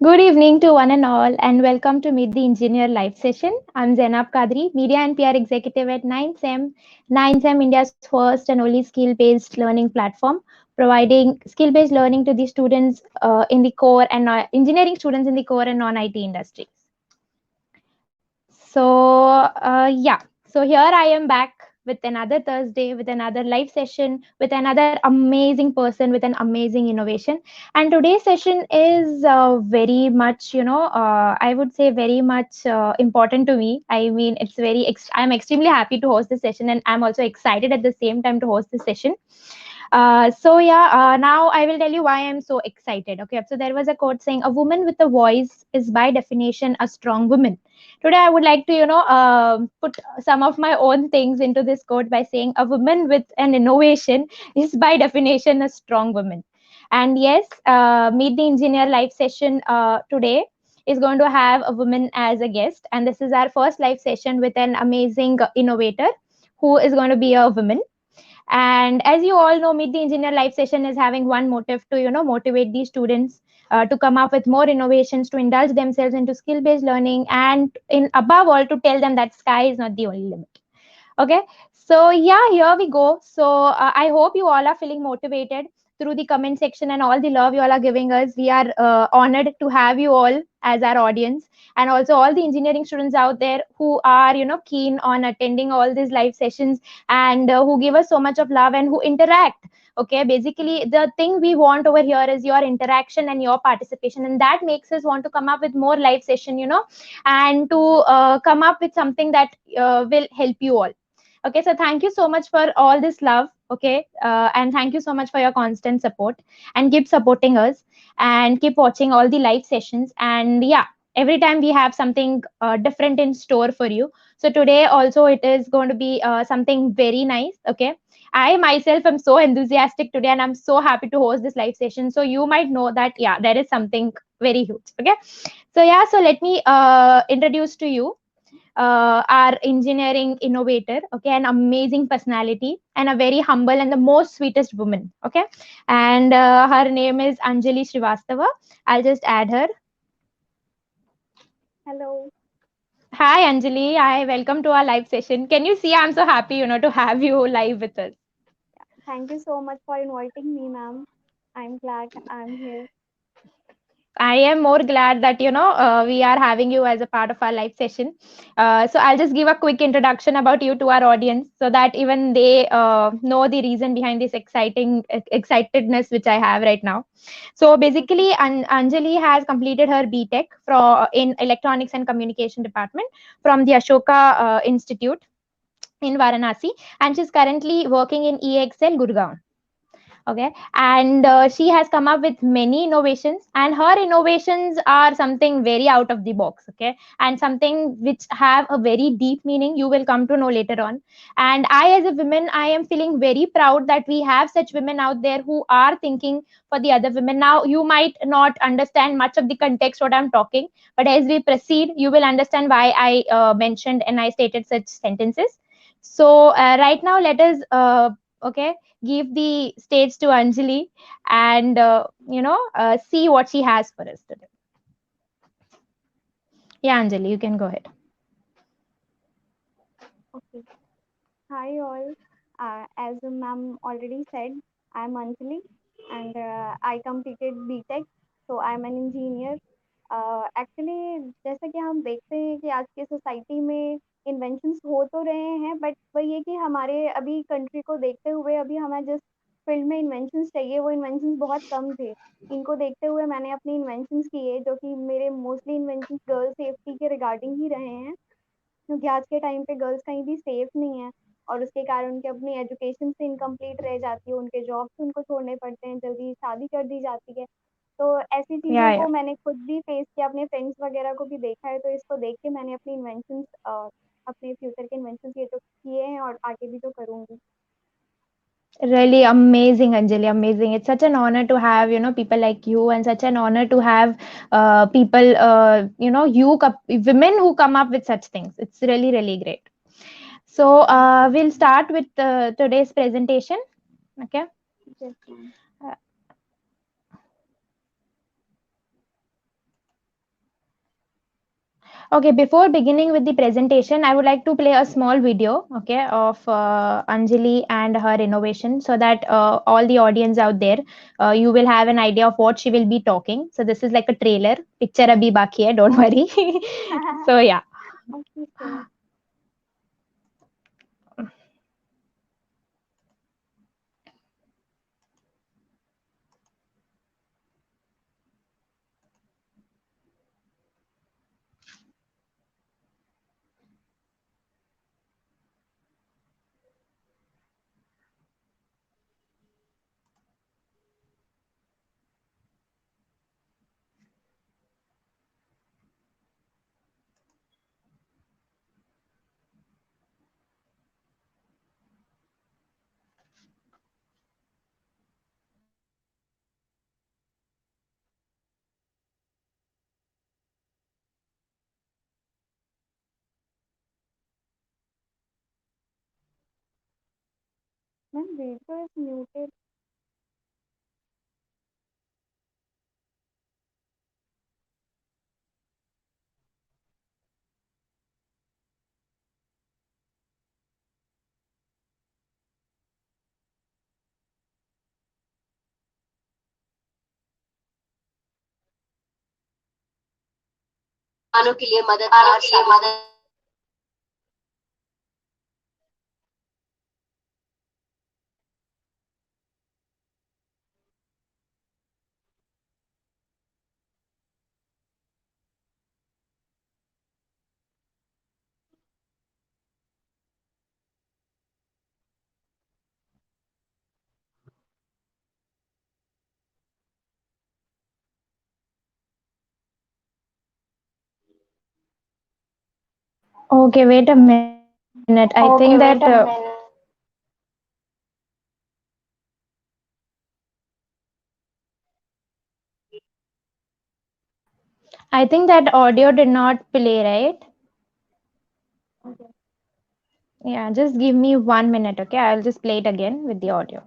Good evening to one and all, and welcome to Meet the Engineer live session. I'm Zainab Kadri, Media and PR Executive at 9SEM. 9SEM, India's first and only skill-based learning platform, providing skill-based learning to the students in the core and engineering students in the core and non-IT industries. So here I am back with another Thursday, with another live session, with another amazing person, with an amazing innovation. And today's session is very much, I would say very much important to me. I mean, I'm extremely happy to host this session, and I'm also excited at the same time to host this session. Now I will tell you why I'm so excited. Okay, so there was a quote saying, "A woman with a voice is by definition a strong woman." Today, I would like to, put some of my own things into this quote by saying, "A woman with an innovation is by definition a strong woman." And yes, Meet the Engineer live session today is going to have a woman as a guest, and this is our first live session with an amazing innovator who is going to be a woman. And as you all know, Meet the Engineer live session is having one motive to, motivate these students to come up with more innovations, to indulge themselves into skill-based learning, and in above all, to tell them that sky is not the only limit. Okay, so yeah, here we go. So I hope you all are feeling motivated through the comment section and all the love you all are giving us. We are honored to have you all as our audience, and also all the engineering students out there who are, keen on attending all these live sessions, and who give us so much of love and who interact. Okay, basically the thing we want over here is your interaction and your participation, and that makes us want to come up with more live session, and to come up with something that will help you all. Okay, so thank you so much for all this love. Okay, and thank you so much for your constant support, and keep supporting us, and keep watching all the live sessions. And yeah, every time we have something different in store for you. So today also it is going to be something very nice. Okay, I myself am so enthusiastic today, and I'm so happy to host this live session. So you might know that yeah, there is something very huge. Okay, so yeah, so let me introduce to you our engineering innovator. Okay, an amazing personality and a very humble and the most sweetest woman. Okay, and her name is Anjali Srivastava. I'll just add her. Hello. Hi Anjali, hi, welcome to our live session. Can you see I'm so happy, to have you live with us. Thank you so much for inviting me, ma'am. I'm glad I'm here. I am more glad that we are having you as a part of our live session. So I'll just give a quick introduction about you to our audience, so that even they know the reason behind this excitedness which I have right now. So Okay. basically, Anjali has completed her BTech from in Electronics and Communication Department from the Ashoka Institute in Varanasi, and she's currently working in EXL Gurgaon. Okay, and she has come up with many innovations, and her innovations are something very out of the box. Okay, and something which have a very deep meaning, you will come to know later on. And I, as a woman, I am feeling very proud that we have such women out there who are thinking for the other women. Now you might not understand much of the context what I'm talking, but as we proceed you will understand why I mentioned and I stated such sentences. So right now let us okay, give the stage to Anjali, and see what she has for us today. Yeah, Anjali, you can go ahead. Okay. Hi, all. As the ma'am already said, I'm Anjali and I completed BTech. So I'm an engineer. Actually जैसा कि हम देखते हैं कि आज के society में inventions हो तो रहे हैं बट वही है कि हमारे अभी कंट्री को देखते हुए अभी हमें जिस फील्ड में इन्वेंशंस चाहिए वो इन्वेंशंस बहुत कम थे। इनको देखते हुए मैंने अपनी इन्वेंशंस किए जो कि मेरे मोस्टली इन्वेंशंस गर्ल सेफ्टी के रिगार्डिंग ही रहे हैं क्योंकि आज के टाइम पे गर्ल्स कहीं भी सेफ नहीं है और उसके कारण उनकी अपनी एजुकेशन से इनकम्प्लीट रह जाती है, उनके जॉब्स उनको छोड़ने पड़ते हैं, जल्दी शादी कर दी जाती है। तो ऐसी चीज़ों Yeah, को yeah. मैंने खुद भी फेस किया, अपने फ्रेंड्स वगैरह को भी देखा है, तो इसको देख के मैंने अपनी इन्वेंशंस अपने फ्यूचर के इन्वेंशंस ये तो किए हैं और आगे भी तो करूँगी। Really amazing, Anjali. Amazing. It's such an honor to have, people like you, and such an honor to have people, women who come up with such things. It's really, really great. So thank we'll start with today's presentation. Okay. You. Yes ma'am. Uh, Okay, before beginning with the presentation, I would like to play a small video, okay, of Anjali and her innovation, so that all the audience out there, you will have an idea of what she will be talking. So this is like a trailer. Picture abhi baki hai, don't worry. So yeah. Okay, sure. Ma'am, video is muted. किसानों के लिए मददगार साबित Okay, wait a minute. I think that I think that audio did not play, right? Okay. Yeah, just give me 1 minute, okay? I'll just play it again with the audio.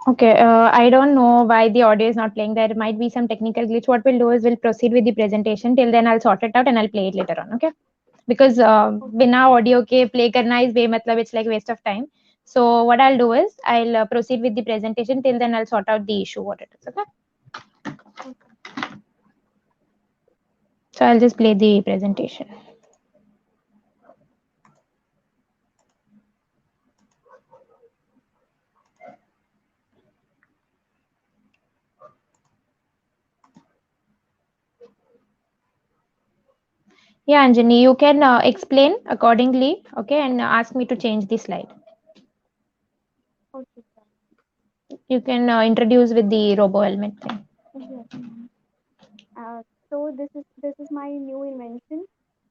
Okay, I don't know why the audio is not playing. There might be some technical glitch. What we'll do is we'll proceed with the presentation. Till then, I'll sort it out and I'll play it later on. Okay? Because Okay. बिना audio के play करना is बेमतलब, it's like waste of time. So what I'll do is I'll proceed with the presentation. Till then, I'll sort out the issue what it is. Okay? Okay. So I'll just play the presentation. Yeah, Anjani, you can explain accordingly, okay, and ask me to change the slide. Okay, sir. You can introduce with the robo helmet thing. Yes. So this is my new invention.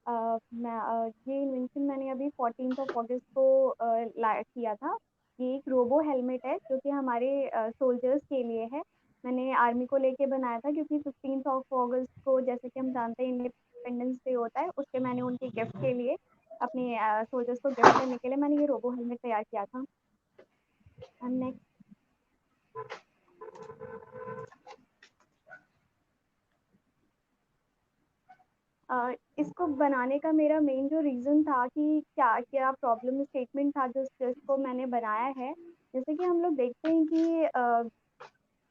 ये invention मैंने अभी 14 अगस्त को किया था। ये एक robo helmet है जो कि हमारे सोल्जर्स के लिए है। मैंने आर्मी को लेके बनाया था क्योंकि 15 अगस्त को जैसे कि हम जानते हैं इंडिपेंडेंस डे होता है, उसके मैंने उनके गिफ्ट के लिए अपने सोल्जर्स को गिफ्ट करने के लिए मैंने ये रोबो हेलमेट तैयार किया था। नेक्स्ट इसको बनाने का मेरा मेन जो रीज़न था कि क्या क्या प्रॉब्लम स्टेटमेंट था जिसको मैंने बनाया है। जैसे कि हम लोग देखते हैं कि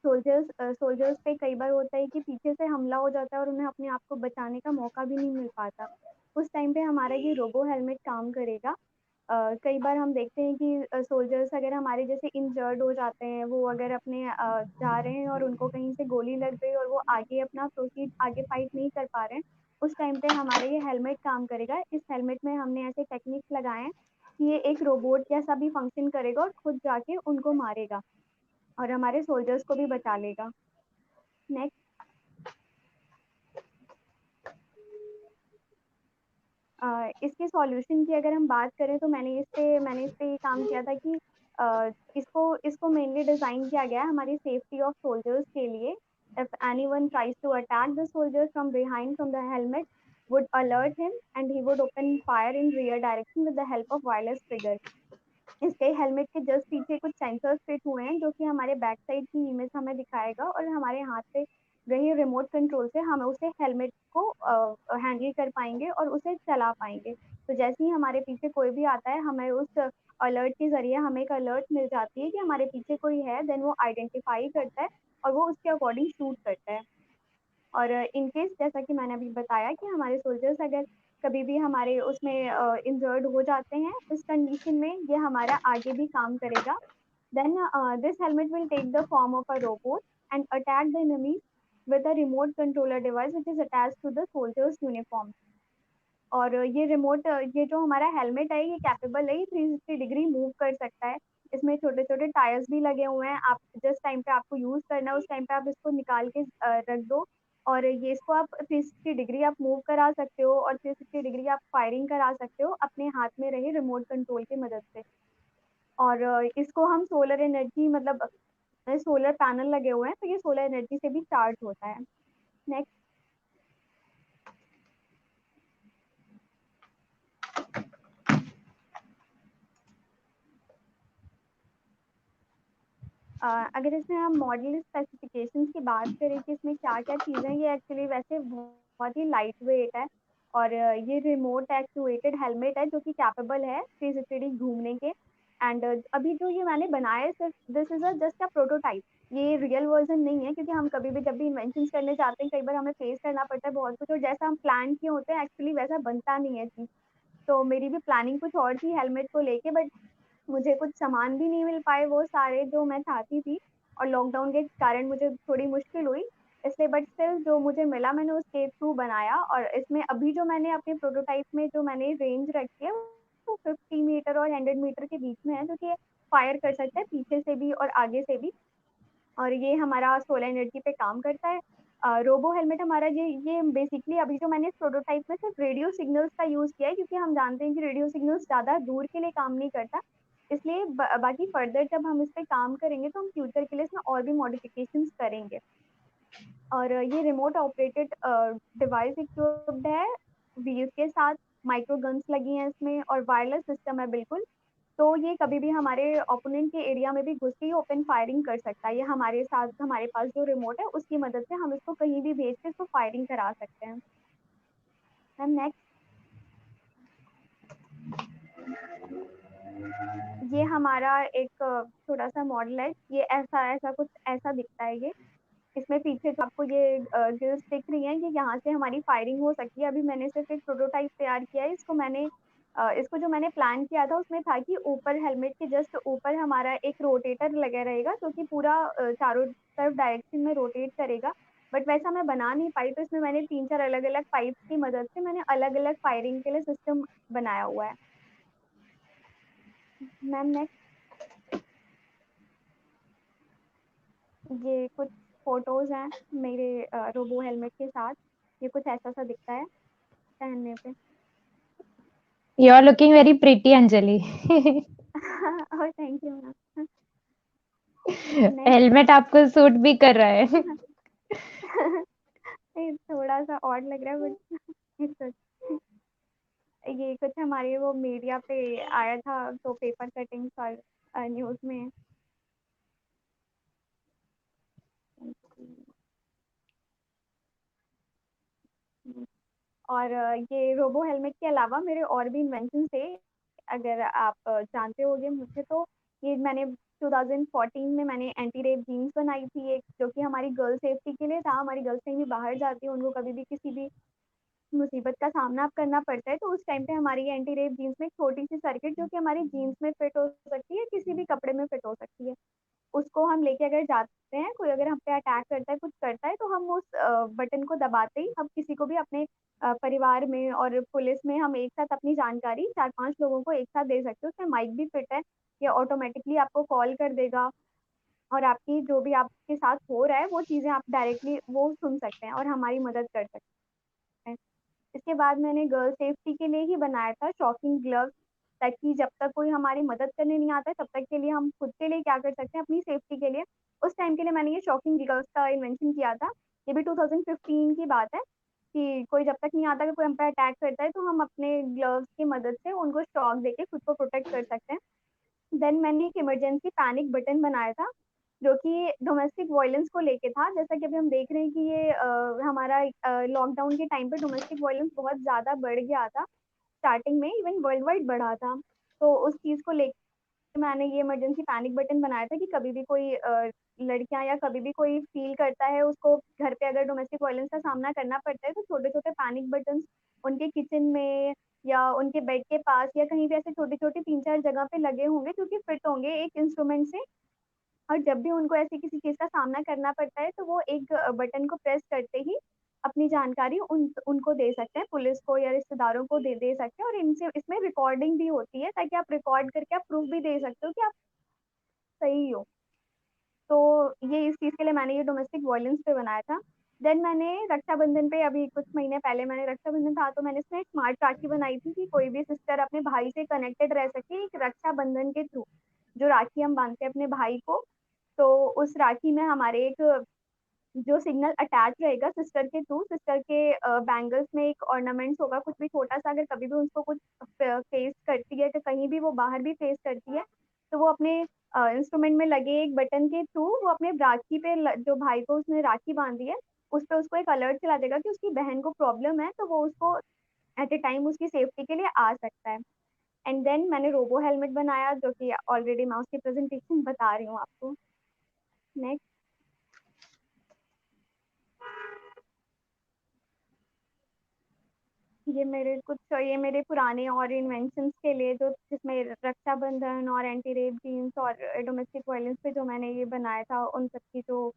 सोल्जर्स पे कई बार होता है कि पीछे से हमला हो जाता है और उन्हें अपने आप को बचाने का मौका भी नहीं मिल पाता। उस टाइम पे हमारा ये रोबो हेलमेट काम करेगा। कई बार हम देखते हैं कि सोल्जर्स अगर हमारे जैसे इंजर्ड हो जाते हैं, वो अगर अपने जा रहे हैं और उनको कहीं से गोली लग गई और वो आगे अपना प्रोसीड आगे फाइट नहीं कर पा रहे हैं, उस टाइम पे हमारा ये हेलमेट काम करेगा। इस हेलमेट में हमने ऐसे टेक्निक्स लगाए हैं कि ये एक रोबोट जैसा भी फंक्शन करेगा और खुद जाके उनको मारेगा और हमारे सोल्जर्स को भी बचा लेगा। नेक्स्ट इसके सॉल्यूशन की अगर हम बात करें तो मैंने इस पे ये काम किया था कि इसको इसको मेनली डिज़ाइन किया गया है हमारी सेफ्टी ऑफ सोल्जर्स के लिए। If anyone tries to attack the soldier from behind from the helmet would alert him and he would open fire in rear direction with the help of wireless trigger। इसके helmet के just पीछे कुछ sensors fit हुए हैं जो कि हमारे back side की इमेज हमें दिखाएगा और हमारे हाथ पे रही रिमोट कंट्रोल से हम उसे हेलमेट को हैंडल कर पाएंगे और उसे चला पाएंगे। तो जैसे ही हमारे पीछे कोई भी आता है, हमें उस अलर्ट के जरिए हमें एक अलर्ट मिल जाती है कि हमारे पीछे कोई है, देन वो आइडेंटिफाई करता है और वो उसके अकॉर्डिंग शूट करता है। और इन केस जैसा कि मैंने अभी बताया कि हमारे सोल्जर्स अगर कभी भी हमारे उसमें इंजर्ड हो जाते हैं, इस कंडीशन में ये हमारा आगे भी काम करेगा। Then this helmet will take the form of a robot and attack the enemy with a remote controller device which is attached to the soldier's uniform। और ये जो हमारा हेलमेट है ये कैपेबल है, ये 360 डिग्री मूव कर सकता है। इसमें छोटे छोटे टायर्स भी लगे हुए हैं। आप जिस टाइम पे आपको यूज करना है उस टाइम पे आप इसको निकाल के रख दो और ये इसको आप 360 डिग्री आप मूव करा सकते हो और 360 डिग्री आप फायरिंग करा सकते हो अपने हाथ में रहे रिमोट कंट्रोल की मदद से। और इसको हम सोलर एनर्जी मतलब सोलर पैनल लगे हुए हैं तो ये सोलर एनर्जी से भी चार्ज होता है। नेक्स्ट अगर इसमें हम मॉडल स्पेसिफिकेशंस की बात करें कि इसमें क्या-क्या चीज़ें हैं, ये एक्चुअली वैसे बहुत ही लाइट वेट है और ये रिमोट एक्चुएटेड हेलमेट है जो कि कैपेबल है 360 डिग्री घूमने के। एंड अभी जो ये मैंने बनाया है सिर्फ this is just a prototype. ये रियल वर्ज़न नहीं है क्योंकि हम कभी भी जब भी इन्वेंशंस करने जाते हैं, कई बार हमें फेस करना पड़ता है बहुत कुछ और जैसा हम प्लान किए होते हैं एक्चुअली वैसा बनता नहीं है चीज़। तो मेरी भी प्लानिंग कुछ और थी हेलमेट को लेके, बट मुझे कुछ सामान भी नहीं मिल पाए वो सारे जो मैं चाहती थी और लॉकडाउन के कारण मुझे थोड़ी मुश्किल हुई इसलिए। बट स्टिल जो मुझे मिला मैंने उसके थ्रू बनाया और इसमें अभी जो मैंने अपने प्रोटोटाइप में जो मैंने रेंज रखी है वो 50 मीटर और 100 मीटर के बीच में है, जो कि फायर कर सकता है पीछे से भी और आगे से भी। और ये हमारा सोलर एनर्जी पे काम करता है। रोबो हेलमेट हमारा ये बेसिकली अभी जो मैंने इस प्रोटोटाइप में सिर्फ रेडियो सिग्नल्स का यूज़ किया है क्योंकि हम जानते हैं कि रेडियो सिग्नल्स ज़्यादा दूर के लिए काम नहीं करता। इसलिए बाकी फर्दर जब हम इस पे काम करेंगे तो हम फ्यूचर के लिए इसमें और भी मॉडिफिकेशंस करेंगे। और ये रिमोट ऑपरेटेड डिवाइस इक्विप्ड है व्हील्स के साथ, माइक्रो गन्स लगी हैं इसमें और वायरलेस सिस्टम है बिल्कुल। तो ये कभी भी हमारे ओपोनेंट के एरिया में भी घुस के ओपन फायरिंग कर सकता है। ये हमारे साथ हमारे पास जो रिमोट है उसकी मदद से हम इसको कहीं भी भेज के इसको फायरिंग करा सकते हैं। मैम नेक्स्ट ये हमारा एक छोटा सा मॉडल है। ये ऐसा ऐसा कुछ ऐसा दिखता है ये। इसमें पीछे जो आपको ये गिल्स दिख रही हैं कि यहाँ से हमारी फायरिंग हो सकती है। अभी मैंने सिर्फ एक प्रोटोटाइप तैयार किया है। इसको जो मैंने प्लान किया था उसमें था कि ऊपर हेलमेट के जस्ट ऊपर हमारा एक रोटेटर लगा रहेगा जो कि पूरा चारों तरफ डायरेक्शन में रोटेट करेगा। बट वैसा मैं बना नहीं पाई, तो इसमें मैंने 3-4 अलग अलग पाइप्स की मदद से मैंने अलग अलग फायरिंग के लिए सिस्टम बनाया हुआ है। मैम नेक्स्ट, ये कुछ फोटोज हैं मेरे रोबो हेलमेट के साथ। ये कुछ ऐसा सा दिखता है पहनने पे। You are looking very pretty, Anjali. और थैंक यू मैम। हेलमेट आपको सूट भी कर रहा है। थोड़ा सा ऑड लग रहा है बट ये कुछ हमारे वो मीडिया पे आया था, तो पेपर कटिंग्स और न्यूज में। और ये रोबो हेलमेट के अलावा मेरे और भी इन्वेंशन थे, अगर आप जानते होंगे मुझे तो। ये मैंने 2014 में मैंने एंटी रेप जीन्स बनाई थी एक, जो कि हमारी गर्ल सेफ्टी के लिए था। हमारी गर्ल्स कहीं भी बाहर जाती है, उनको कभी भी किसी भी मुसीबत का सामना करना पड़ता है, तो उस टाइम पे हमारी एंटी रेप जीन्स में एक छोटी सी सर्किट, जो कि हमारी जीन्स में फिट हो सकती है, किसी भी कपड़े में फिट हो सकती है, उसको हम लेके अगर जाते हैं, कोई अगर हम पे अटैक करता है, कुछ करता है, तो हम उस बटन को दबाते ही हम किसी को भी अपने परिवार में और पुलिस में हम एक साथ अपनी जानकारी 4-5 लोगों को एक साथ दे सकते हैं। उसमें माइक भी फिट है, ये ऑटोमेटिकली आपको कॉल कर देगा, और आपकी जो भी आपके साथ हो रहा है वो चीज़ें आप डायरेक्टली वो सुन सकते हैं और हमारी मदद कर सकते हैं। इसके बाद मैंने गर्ल सेफ्टी के लिए ही बनाया था शॉकिंग ग्लव्स, ताकि जब तक कोई हमारी मदद करने नहीं आता है, तब तक के लिए हम खुद के लिए क्या कर सकते हैं अपनी सेफ्टी के लिए। उस टाइम के लिए मैंने ये शॉकिंग ग्लव्स का इन्वेंशन किया था। ये भी 2015 की बात है, कि कोई जब तक नहीं आता, कि कोई हम पे अटैक करता है, तो हम अपने ग्लव्स की मदद से उनको शॉक देके खुद को प्रोटेक्ट कर सकते हैं। देन मैंने एक इमरजेंसी पैनिक बटन बनाया था, जो कि डोमेस्टिक वायलेंस को लेके था। जैसा कि अभी हम देख रहे हैं कि ये हमारा लॉकडाउन के टाइम पे डोमेस्टिक वायलेंस बहुत ज़्यादा बढ़ गया था, स्टार्टिंग में इवन वर्ल्ड वाइड बढ़ा था। तो उस चीज़ को लेकर मैंने ये इमरजेंसी पैनिक बटन बनाया था, कि कभी भी कोई लड़कियां या कभी भी कोई फील करता है, उसको घर पे अगर डोमेस्टिक वायलेंस का सामना करना पड़ता है, तो छोटे छोटे पैनिक बटन उनके किचन में या उनके बेड के पास या कहीं भी ऐसे छोटी छोटी 3-4 जगह पे लगे होंगे, जो कि फिट होंगे एक इंस्ट्रूमेंट से। और जब भी उनको ऐसी किसी चीज़ का सामना करना पड़ता है, तो वो एक बटन को प्रेस करते ही अपनी जानकारी उनको दे सकते हैं, पुलिस को या रिश्तेदारों को दे दे सकते हैं। और इनसे इसमें रिकॉर्डिंग भी होती है, ताकि आप रिकॉर्ड करके आप प्रूफ भी दे सकते हो कि आप सही हो। तो ये इस चीज़ के लिए मैंने ये डोमेस्टिक वायलेंस पे बनाया था। देन मैंने रक्षाबंधन पे, अभी कुछ महीने पहले मैंने रक्षाबंधन था, तो मैंने इसमें स्मार्ट राखी बनाई थी, कि कोई भी सिस्टर अपने भाई से कनेक्टेड रह सके एक रक्षाबंधन के थ्रू। जो राखी हम बांधते हैं अपने भाई को, तो उस राखी में हमारे एक जो सिग्नल अटैच रहेगा सिस्टर के थ्रू, सिस्टर के बैंगल्स में एक ऑर्नामेंट्स होगा कुछ भी छोटा सा, अगर कभी भी उसको कुछ फेस करती है, तो कहीं भी वो बाहर भी फेस करती है, तो वो अपने इंस्ट्रूमेंट में लगे एक बटन के थ्रू वो अपने राखी पे जो भाई को उसने राखी बांधी है, उस पर उसको एक अलर्ट चला देगा कि उसकी बहन को प्रॉब्लम है, तो वो उसको एट ए टाइम उसकी सेफ्टी के लिए आ सकता है। एंड देन मैंने रोबो हेलमेट बनाया, जो कि ऑलरेडी मैं उसकी प्रेजेंटेशन बता रही हूँ आपको। नेक्स्ट, ये मेरे पुराने और इन्वेंशंस के लिए, जो जिसमें रक्षाबंधन और एंटी रेप जीन्स और डोमेस्टिक वायलेंस पे जो मैंने ये बनाया था, उन सब की जो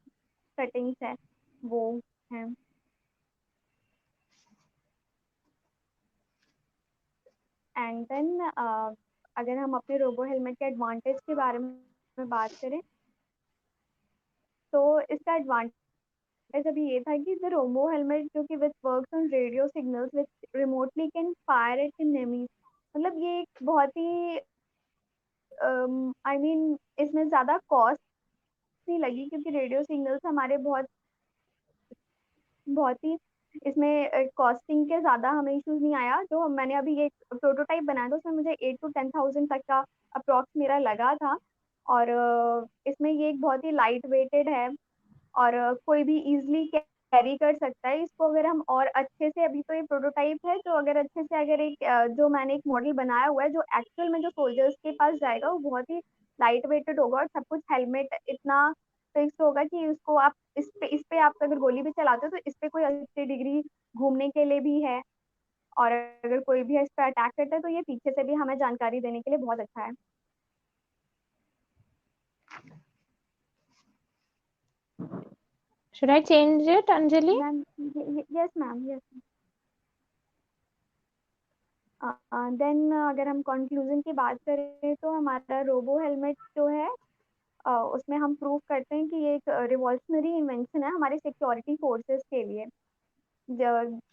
सेटिंग्स है वो है। एंड देन अगर हम अपने रोबो हेलमेट के एडवांटेज के बारे में बात करें, तो इसका एडवांटेज अभी ये था कि द रोबो हेलमेट, जो कि which works on radio signals which remotely can fire eight enemies. मतलब ये एक बहुत ही आई मीन इसमें ज़्यादा कॉस्ट नहीं लगी, क्योंकि रेडियो सिग्नल्स हमारे बहुत बहुत ही इसमें कॉस्टिंग के ज़्यादा हमें इश्यूज नहीं आया। जो मैंने अभी ये प्रोटोटाइप बनाया था, उसमें मुझे 8 to 10,000 तक का अप्रॉक्स मेरा लगा था। और इसमें ये एक बहुत ही लाइट वेटेड है, और कोई भी इजीली कैरी कर सकता है इसको। अगर हम और अच्छे से, अभी तो ये प्रोटोटाइप है, तो अगर अच्छे से अगर एक जो मैंने एक मॉडल बनाया हुआ है, जो एक्चुअल में जो सोल्जर्स के पास जाएगा, वो बहुत ही लाइट वेटेड होगा, और सब कुछ हेलमेट इतना फिक्स होगा कि उसको आप इस पे आप अगर गोली भी चलाते हो, तो इस पे कोई 80 डिग्री घूमने के लिए भी है। और अगर कोई भी इस पे अटैक करता है, तो ये पीछे से भी हमें जानकारी देने के लिए बहुत अच्छा है। Should I change it, Anjali? Ma'am yes ma'am yes. Then अगर हम कंक्लूजन की बात करें तो हमारा रोबो हेलमेट जो है उसमें हम प्रूव करते हैं कि ये एक रिवॉल्यूशनरी इन्वेंशन है हमारे सिक्योरिटी फोर्सेस के लिए।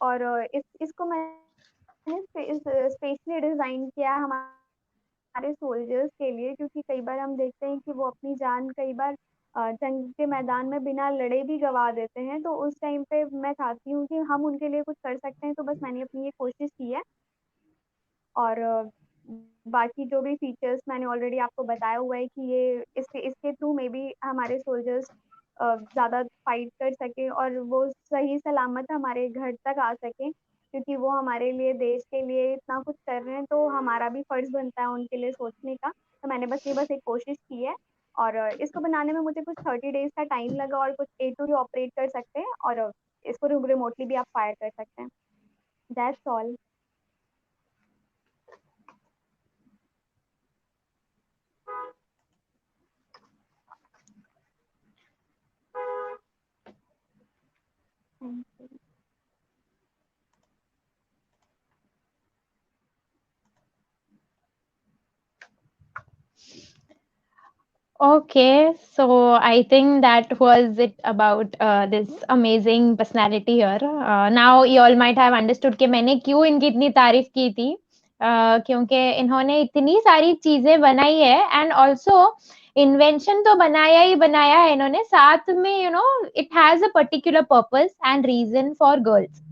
और इसको मैंने स्पेशली डिज़ाइन किया है हमारे सोल्जर्स के लिए, क्योंकि कई बार हम देखते हैं कि वो अपनी जान कई बार जंग के मैदान में बिना लड़े भी गवा देते हैं। तो उस टाइम पे मैं चाहती हूँ कि हम उनके लिए कुछ कर सकते हैं, तो बस मैंने अपनी ये कोशिश की है। और बाकी जो भी फीचर्स मैंने ऑलरेडी आपको बताया हुआ है कि ये इसके इसके थ्रू मे बी हमारे सोल्जर्स ज़्यादा फाइट कर सके और वो सही सलामत हमारे घर तक आ सके, क्योंकि वो हमारे लिए देश के लिए इतना कुछ कर रहे हैं, तो हमारा भी फर्ज बनता है उनके लिए सोचने का। तो मैंने बस एक कोशिश की है। और इसको बनाने में मुझे कुछ 30 डेज का टाइम लगा और कुछ A to D ऑपरेट कर सकते हैं और इसको रिमोटली भी आप फायर कर सकते हैं। That's all. Thank you. Okay, so I think that was it about this amazing personality here. Now you all might have understood कि मैंने क्यों इनकी इतनी तारीफ की थी, क्योंकि इन्होंने इतनी सारी चीजें बनाई है एंड ऑल्सो इन्वेंशन तो बनाया ही बनाया है इन्होंने, साथ में you know it has a particular purpose and reason for girls.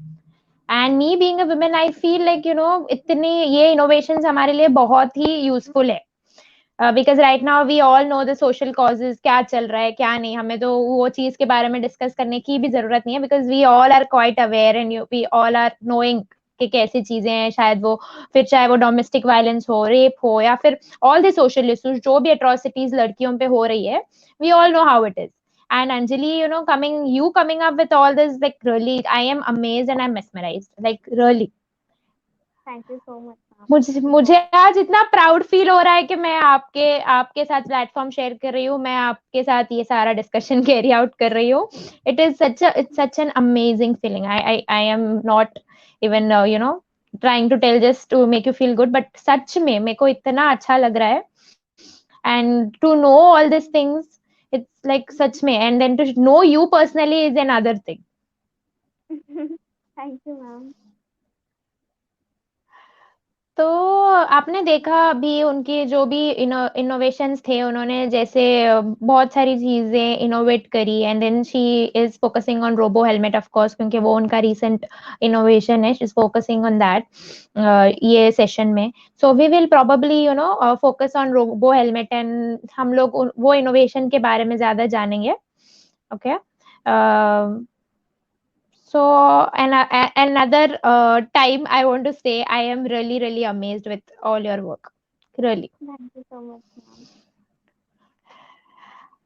And me being a women I feel like you know इतनी ये इनोवेशंस हमारे लिए बहुत ही यूजफुल है। Because right now we all know the social causes, क्या चल रहा है क्या नहीं, हमें तो वो चीज के बारे में डिस्कस करने की भी जरूरत नहीं है, because we all are quite aware and we all are knowing कि कैसी चीजें हैं। शायद वो फिर चाहे वो डोमेस्टिक वायलेंस हो, रेप हो, या फिर ऑल द सोशल इश्यूज, जो भी अट्रोसिटीज लड़कियों पे हो रही है, we all know how it is. And Anjali, you know, coming up with all this, like really, I am amazed and I'm mesmerized. Like really. Thank you so much ma'am. मुझे मुझे आज इतना proud feel हो रहा है कि मैं आपके आपके साथ प्लेटफॉर्म शेयर कर रही हूँ, मैं आपके साथ ये सारा डिस्कशन कैरी आउट कर रही हूँ। It's such an amazing feeling. I am not even you know trying to tell just to make you feel good, but सच में मेरे को इतना अच्छा लग रहा है। And to know all this things, it's like सच में, and then to know you personally is another thing. Thank you ma'am. तो आपने देखा अभी उनके जो भी इनोवेशंस थे, उन्होंने जैसे बहुत सारी चीजें इनोवेट करी, and then she is focusing on robo helmet of course, क्योंकि वो उनका रीसेंट इनोवेशन है। She is focusing on that ये सेशन में। So we will probably you know focus on robo helmet, and हम लोग वो इनोवेशन के बारे में ज्यादा जानेंगे। Okay, so another time I want to say I am really really amazed with all your work, really. Thank you so much ma'am.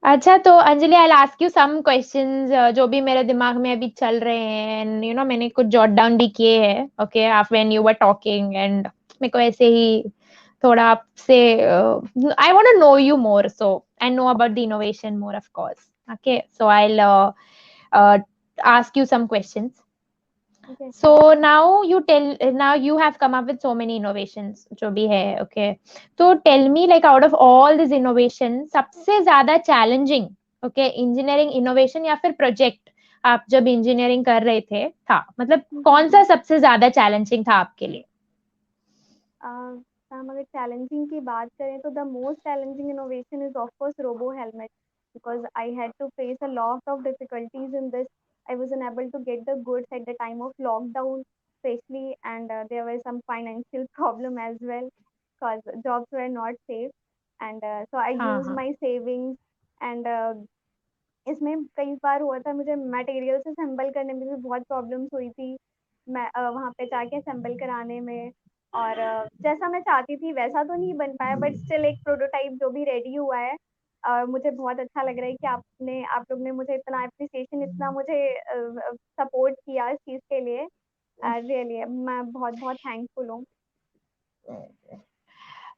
अच्छा, तो Anjali, I ask you some questions जो भी मेरे दिमाग में अभी चल रहे हैं, एंड यू नो मैंने कुछ जॉट डाउन भी किए हैं। ओके, आप when you were talking, and मेरे को ऐसे ही थोड़ा आपसे I want to know you more, so I know about the innovation more of course. Okay, so I ask you some questions. Yes So ma'am. now you have come up with so many innovations जो भी है, okay? तो tell me, like out of all these innovations, सबसे ज्यादा challenging, okay, engineering innovation या फिर project आप जब engineering कर रहे थे था, मतलब कौन सा सबसे ज्यादा challenging था आपके लिए? हम अगर चैलेंजिंग की बात करें तो the most challenging innovation is of course robo helmet, because I had to face a lot of difficulties in this. I was unable to get the goods at the time of lockdown, especially, and there was some financial problem as well, because jobs were not safe, and so I हाँ used हाँ my savings, and इसमें कई बार हुआ था मुझे material से assemble करने में भी बहुत प्रॉब्लम्स हुई थी। मैं वहाँ पे जाके असेंबल कराने में, और जैसा मैं चाहती थी वैसा तो नहीं बन पाया, बट स्टिल एक प्रोटोटाइप जो भी रेडी हुआ है। मुझे बहुत अच्छा लग रहा है कि आप लोग ने मुझे इतना अप्रिसिएशन, इतना मुझे सपोर्ट किया इस चीज़ के लिए। रियली मैं बहुत बहुत थैंकफुल हूँ।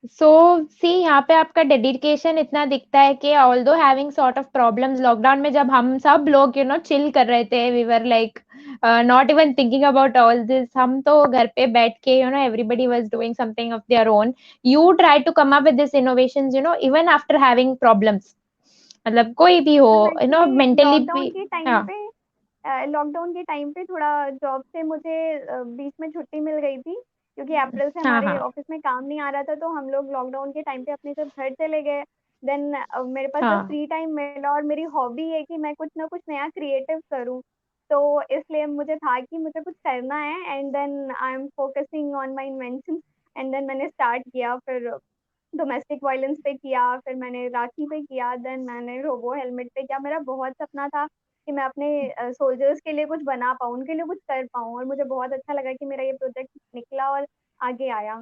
सो सी यहाँ पे आपका डेडिकेशन इतना दिखता है कि although having sort of problems lockdown में जब हम सब लोग चिल कर रहे थे, we were like not even thinking about all this, हम तो घर पे बैठ के everybody was doing something of their own, you try to come up with this innovations even after having problems, मतलब कोई भी हो मैम एक्चुअली मेंटली भी। हाँ। लॉकडाउन के टाइम पे थोड़ा जॉब से मुझे बीच में छुट्टी मिल गई थी, क्योंकि अप्रैल से हाँ। हमारे हाँ। ऑफिस में काम नहीं आ रहा था, तो हम लोग लॉकडाउन के टाइम पे अपने सब घर चले गए। देन मेरे पास जब हाँ। फ्री टाइम मिला, और मेरी हॉबी है कि मैं कुछ ना कुछ नया क्रिएटिव करूँ, तो इसलिए मुझे था कि मुझे कुछ करना है, and then I am focusing on my invention. And then मैंने स्टार्ट किया, फिर डोमेस्टिक वायलेंस पे किया, फिर मैंने राखी पे किया, देन मैंने रोबो हेलमेट पे किया। मेरा बहुत सपना था कि मैं अपने सोल्जर्स के लिए कुछ बना पाऊँ, उनके लिए कुछ कर पाऊँ, और मुझे बहुत अच्छा लगा कि मेरा ये प्रोजेक्ट निकला और आगे आया।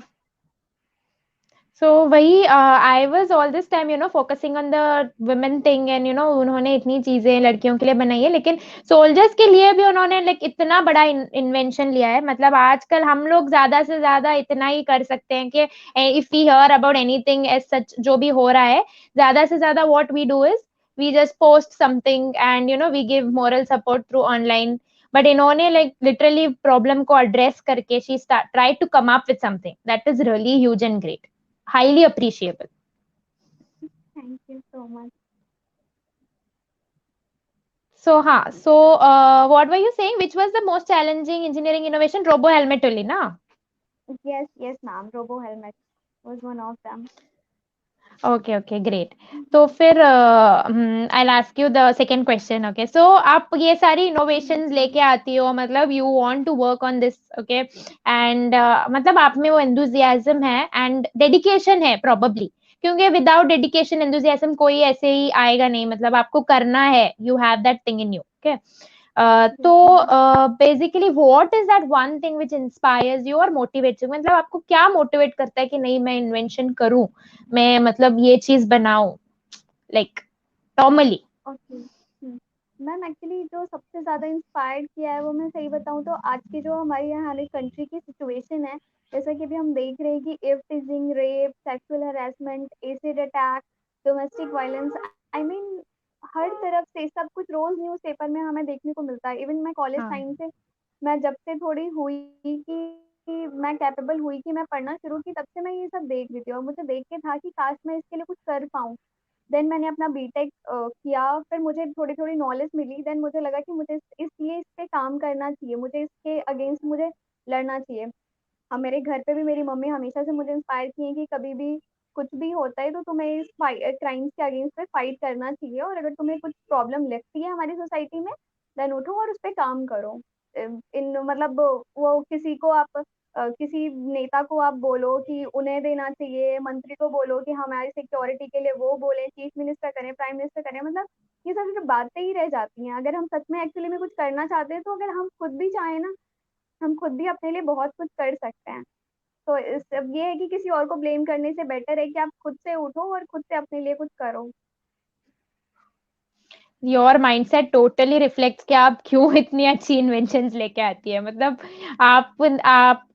सो वही I was all this time focusing on the women thing, and उन्होंने इतनी चीजें लड़कियों के लिए बनाई है, लेकिन सोल्जर्स के लिए भी उन्होंने लाइक इतना बड़ा इन्वेंशन लिया है। मतलब आजकल हम लोग ज्यादा से ज्यादा इतना ही कर सकते हैं कि if we hear about anything as such जो भी हो रहा है, ज्यादा से ज्यादा what we do is we just post something and we give moral support through online. But इन्होंने लाइक लिटरली प्रॉब्लम को एड्रेस करके she try to come up with something that is really huge and great, highly appreciable. Thank you so much. So, what were you saying? Which was the most challenging engineering innovation? Robo helmet only, na? Yes yes ma'am, robo helmet was one of them. Okay, okay, great. तो फिर I'll ask you the second question. Okay, so आप ये सारी innovations लेके आती हो, मतलब you want to work on this, okay, and मतलब आप में वो enthusiasm है and dedication है probably, क्योंकि without dedication enthusiasm कोई ऐसे ही आएगा नहीं, मतलब आपको करना है, you have that thing in you, okay. तो basically what is that one thing which inspires you और मोटिवेट्स यू, मतलब आपको क्या मोटिवेट करता है कि नहीं मैं इन्वेंशन करूं, मैं मतलब ये चीज बनाऊं, like normally. Okay ma'am, actually जो सबसे ज़्यादा इंस्पायर्ड किया है, वो मैं सही बताऊँ तो आज की जो हमारी यहाँ कंट्री की सिचुएशन है, जैसा कि अभी हम देख रहे हैं कि eve teasing, rape, sexual harassment, acid attack, domestic violence, I mean हर तरफ से सब कुछ रोज न्यूज़पेपर में हमें देखने को मिलता है। इवन मैं कॉलेज हाँ। टाइम से, मैं जब से थोड़ी हुई कि मैं कैपेबल हुई कि मैं पढ़ना शुरू की, तब से मैं ये सब देख रही थी, और मुझे देख के था कि काश मैं इसके लिए कुछ कर पाऊँ। देन मैंने अपना बीटेक किया, फिर मुझे थोड़ी थोड़ी नॉलेज मिली, देन मुझे लगा कि मुझे इसलिए इस पे काम करना चाहिए, मुझे इसके अगेंस्ट मुझे लड़ना चाहिए। अब मेरे घर पे भी मेरी मम्मी हमेशा से मुझे इंस्पायर की है कि कभी भी कुछ भी होता है तो तुम्हें इस क्राइम्स के अगेंस्ट पे फाइट करना चाहिए, और अगर तुम्हें कुछ प्रॉब्लम लगती है हमारी सोसाइटी में, देन उठो और उस पे काम करो। इन मतलब वो किसी को आप किसी नेता को आप बोलो कि उन्हें देना चाहिए, मंत्री को बोलो कि हमारी सिक्योरिटी के लिए वो बोले, चीफ मिनिस्टर करें, प्राइम मिनिस्टर करें, मतलब ये सब सिर्फ बातें ही रह जाती हैं। अगर हम सच में एक्चुअली में कुछ करना चाहते हैं, तो अगर हम खुद भी चाहें ना, हम खुद भी अपने लिए बहुत कुछ कर सकते हैं। तो इस अब ये है कि किसी और को ब्लेम करने से बेटर है कि आप खुद से उठो और खुद से अपने लिए कुछ करो। योर माइंडसेट टोटली रिफ्लेक्ट्स कि आप क्यों इतनी अच्छी इन्वेंशंस लेके आती है, मतलब आप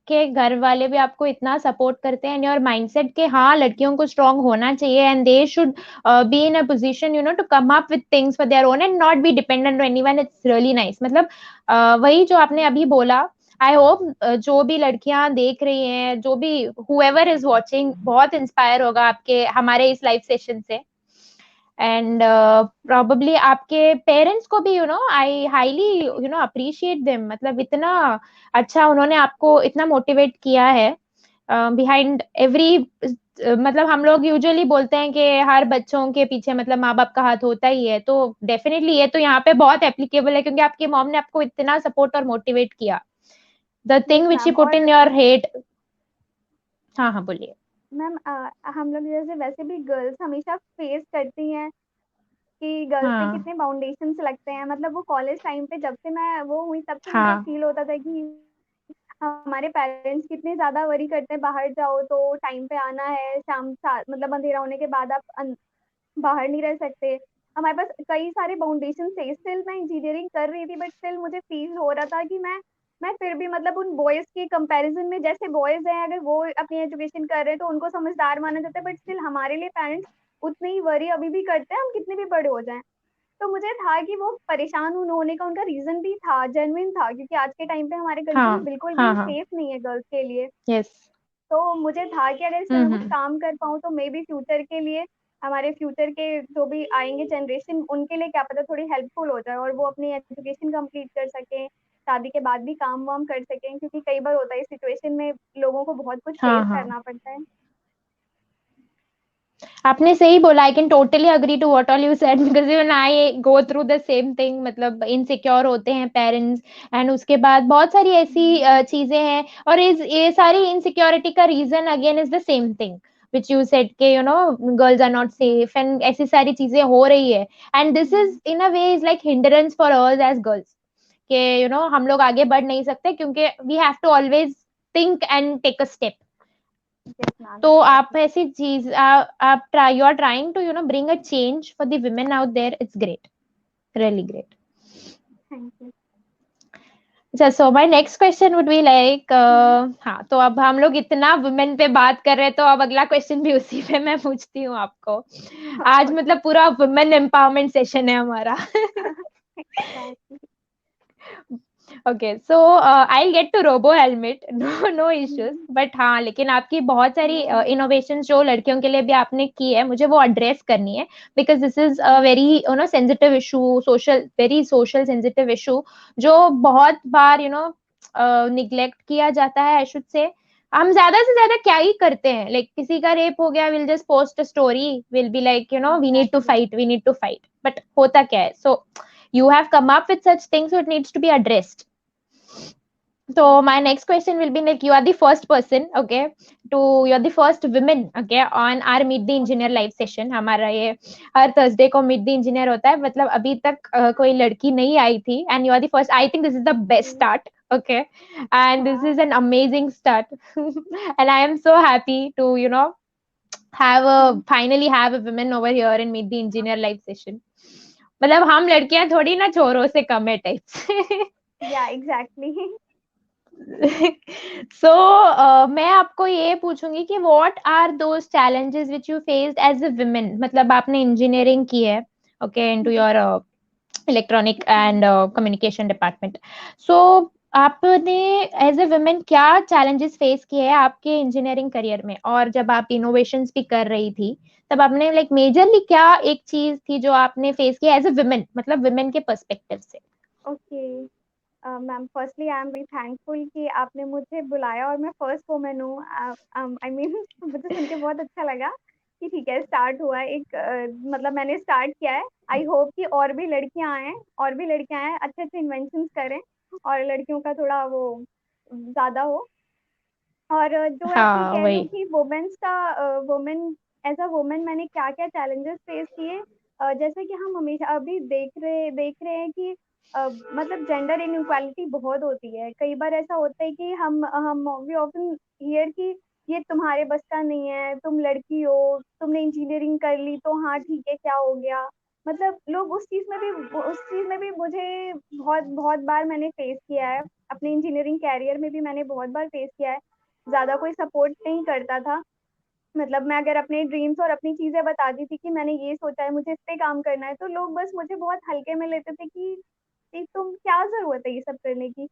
आपके घर वाले भी आपको इतना सपोर्ट करते हैं, योर माइंडसेट के हाँ लड़कियों को स्ट्रांग होना चाहिए and they should be in a position to come up with things for their own and not be dependent on anyone, it's really nice. मतलब वही जो आपने अभी बोला, आई होप जो भी लड़कियां देख रही हैं, जो भी हुएवर इज वाचिंग, बहुत इंस्पायर होगा आपके हमारे इस लाइव सेशन से। एंड probably आपके पेरेंट्स को भी आई हाईली अप्रिशिएट देम, मतलब इतना अच्छा उन्होंने आपको इतना मोटिवेट किया है बिहाइंड एवरी, मतलब हम लोग यूजुअली बोलते हैं कि हर बच्चों के पीछे मतलब माँ बाप का हाथ होता ही है, तो डेफिनेटली ये तो यहाँ पे बहुत एप्लीकेबल है क्योंकि आपकी मॉम ने आपको इतना सपोर्ट और मोटिवेट किया, the yes thing which you ma'am. Put और इन योर हेड। हाँ हाँ बोलिए। मैम, हम लोग जैसे वैसे भी गर्ल्स हमेशा फेस करती हैं कि गर्ल्स पे हाँ। कितने बाउंडेशंस लगते हैं। मतलब वो कॉलेज टाइम पे जब से मैं वो हुई, तब से मुझे हाँ। फील होता था कि हमारे पेरेंट्स कितने ज्यादा वरी करते हैं, बाहर जाओ तो टाइम पे आना है, मतलब अंधेरा होने के बाद आप बाहर नहीं रह सकते। हमारे पास कई सारे बाउंडेशन थे। स्टिल मैं इंजीनियरिंग कर रही थी, बट स्टिल मुझे फील हो रहा था कि मैं मैं फिर भी मतलब उन बॉयज के कंपैरिजन में, जैसे बॉयज हैं अगर वो अपनी एजुकेशन कर रहे हैं तो उनको समझदार माना जाता है, बट स्टिल हमारे लिए पेरेंट्स उतने ही वरी अभी भी करते हैं, हम कितने भी बड़े हो जाएं। तो मुझे था कि वो परेशान होने का उनका रीजन भी था, जेन्युइन था, क्योंकि आज के टाइम पे हमारे कंट्री में हाँ बिल्कुल हाँ भी हाँ। सेफ नहीं है गर्ल्स के लिए। यस। तो मुझे था कि अगर इस पे मैं कुछ हम्म। काम कर पाऊँ तो मे बी फ्यूचर के लिए, हमारे फ्यूचर के जो भी आएंगे जनरेशन, उनके लिए क्या पता थोड़ी हेल्पफुल हो जाए और वो अपनी एजुकेशन कंप्लीट कर सकें, शादी के बाद भी काम वाम कर सकें, क्योंकि कई बार होता है इस सिचुएशन में लोगों को बहुत कुछ हाँ फेस हाँ, करना पड़ता है। आपने सही बोला। I can totally agree to what all you said, because even I go through the same thing. मतलब इनसिक्योर होते हैं पेरेंट्स, एंड उसके बाद बहुत सारी ऐसी चीजें हैं, और ये सारी इनसिक्योरिटी का reason again is the same thing which you said के girls are not safe, and ऐसी सारी चीजें हो रही है, and this is in a way is like hindrance for us as girls, के हम लोग आगे बढ़ नहीं सकते क्योंकि we have to always think and take a step. Yes ma'am, तो आप एग्जैक्टली। ऐसी चीज आप try, you are trying to bring a change for the women out there. It's great, really great. Thank you. अच्छा, so my next question would be like, हाँ, तो अब हम लोग इतना वुमेन पे बात कर रहे हैं, तो अब अगला क्वेश्चन भी उसी पे मैं पूछती हूँ आपको। आज ओके। मतलब पूरा वुमेन एम्पावरमेंट सेशन है हमारा। Exactly. Okay, so I get to robo helmet, no no issues, but हाँ, लेकिन आपकी बहुत सारी इनोवेशन जो लड़कियों के लिए भी आपने की है, मुझे वो एड्रेस करनी है, because this is a very sensitive issue, social, very social sensitive issue, जो बहुत बार निग्लेक्ट किया जाता है, आई शुड से। हम ज्यादा से ज्यादा क्या ही करते हैं, लाइक किसी का रेप हो गया, will just post a story, will be like we need to exactly. Fight, we need to fight, but होता क्या है? सो you have come up with such things, so it needs to be addressed. So my next question will be like, you are the first person, okay, you're the first woman, okay, on our meet the engineer live session. हमारा ये हर Thursday को meet the engineer होता है, मतलब अभी तक कोई लड़की नहीं आई थी, and you are the first. I think this is the best start, okay, and this is हाँ। an amazing start. And I am so happy to have a finally have a women over here and meet the engineer live session. मतलब हम लड़कियां थोड़ी ना छोरों से कम है types. या एग्जैक्टली। सो मैं आपको ये पूछूंगी कि what are those challenges which you faced as a women. मतलब आपने इंजीनियरिंग की है, okay, into your electronic and communication department. So आपने एज ए वुमेन क्या चैलेंजेस फेस किए हैं आपके इंजीनियरिंग करियर में, और जब आप इनोवेशंस भी कर रही थी, तब आपने लाइक मेजरली क्या एक चीज थी जो आपने फेस किया एज ए वुमेन, मतलब वुमेन के पर्सपेक्टिव से? Okay ma'am, firstly I am very thankful कि आपने मुझे बुलाया और मैं फर्स्ट वुमेन हूँ। आई मीन मुझे सुन के बहुत अच्छा लगा कि ठीक है, स्टार्ट हुआ है एक, मतलब मैंने स्टार्ट किया है। आई होप कि और भी लड़कियां आए, और भी लड़कियां आए, अच्छे अच्छे इन्वेंशंस करें, और लड़कियों का थोड़ा वो ज़्यादा हो। और जो आप ये हाँ, कह रहे हो वही। कि वुमेन्स का, वुमेन एज अ वुमेन मैंने क्या क्या चैलेंजेस फेस किए, जैसे कि हम हमेशा अभी देख रहे हैं कि मतलब जेंडर इनइक्वालिटी बहुत होती है। कई बार ऐसा होता है कि हम वी ऑफन हियर कि ये तुम्हारे बस का नहीं है, तुम लड़की हो, तुमने इंजीनियरिंग कर ली तो हाँ ठीक है, क्या हो गया। मतलब लोग उस चीज में भी मुझे बहुत बहुत बार मैंने फेस किया है। अपने इंजीनियरिंग कैरियर में भी मैंने बहुत बार फेस किया है। ज़्यादा कोई सपोर्ट नहीं करता था। मतलब मैं अगर अपने ड्रीम्स और अपनी चीज़ें बताती थी कि मैंने ये सोचा है, मुझे इस पे काम करना है, तो लोग बस मुझे बहुत हल्के में लेते थे कि तुम क्या ज़रूरत है ये सब करने की।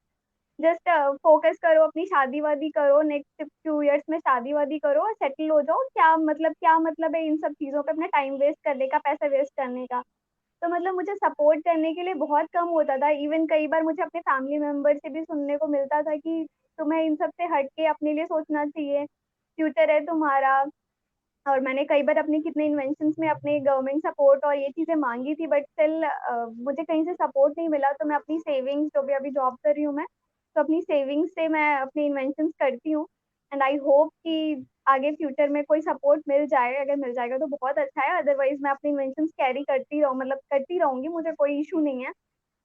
जस्ट फोकस करो, अपनी शादी वादी करो, नेक्स्ट फ्यू इयर्स में शादी वादी करो और सेटल हो जाओ। क्या मतलब है इन सब चीज़ों पे अपना टाइम वेस्ट करने का, पैसा वेस्ट करने का। तो मतलब मुझे सपोर्ट करने के लिए बहुत कम होता था। इवन कई बार मुझे अपने फैमिली मेंबर से भी सुनने को मिलता था कि तुम्हें इन सब से हट के अपने लिए सोचना चाहिए, फ्यूचर है तुम्हारा। और मैंने कई बार अपने कितने इन्वेंशंस में अपने गवर्नमेंट सपोर्ट और ये चीज़ें मांगी थी, बट स्टिल मुझे कहीं से सपोर्ट नहीं मिला। तो मैं अपनी सेविंग्स, जो भी अभी जॉब कर रही हूँ मैं, तो अपनी सेविंग्स से मैं अपने इन्वेंशंस करती हूँ। एंड आई होप कि आगे फ्यूचर में कोई सपोर्ट मिल जाए, अगर मिल जाएगा तो बहुत अच्छा है, अदरवाइज मैं अपनी इन्वेंशंस कैरी करती रहूँ, मतलब करती रहूंगी, मुझे कोई इशू नहीं है।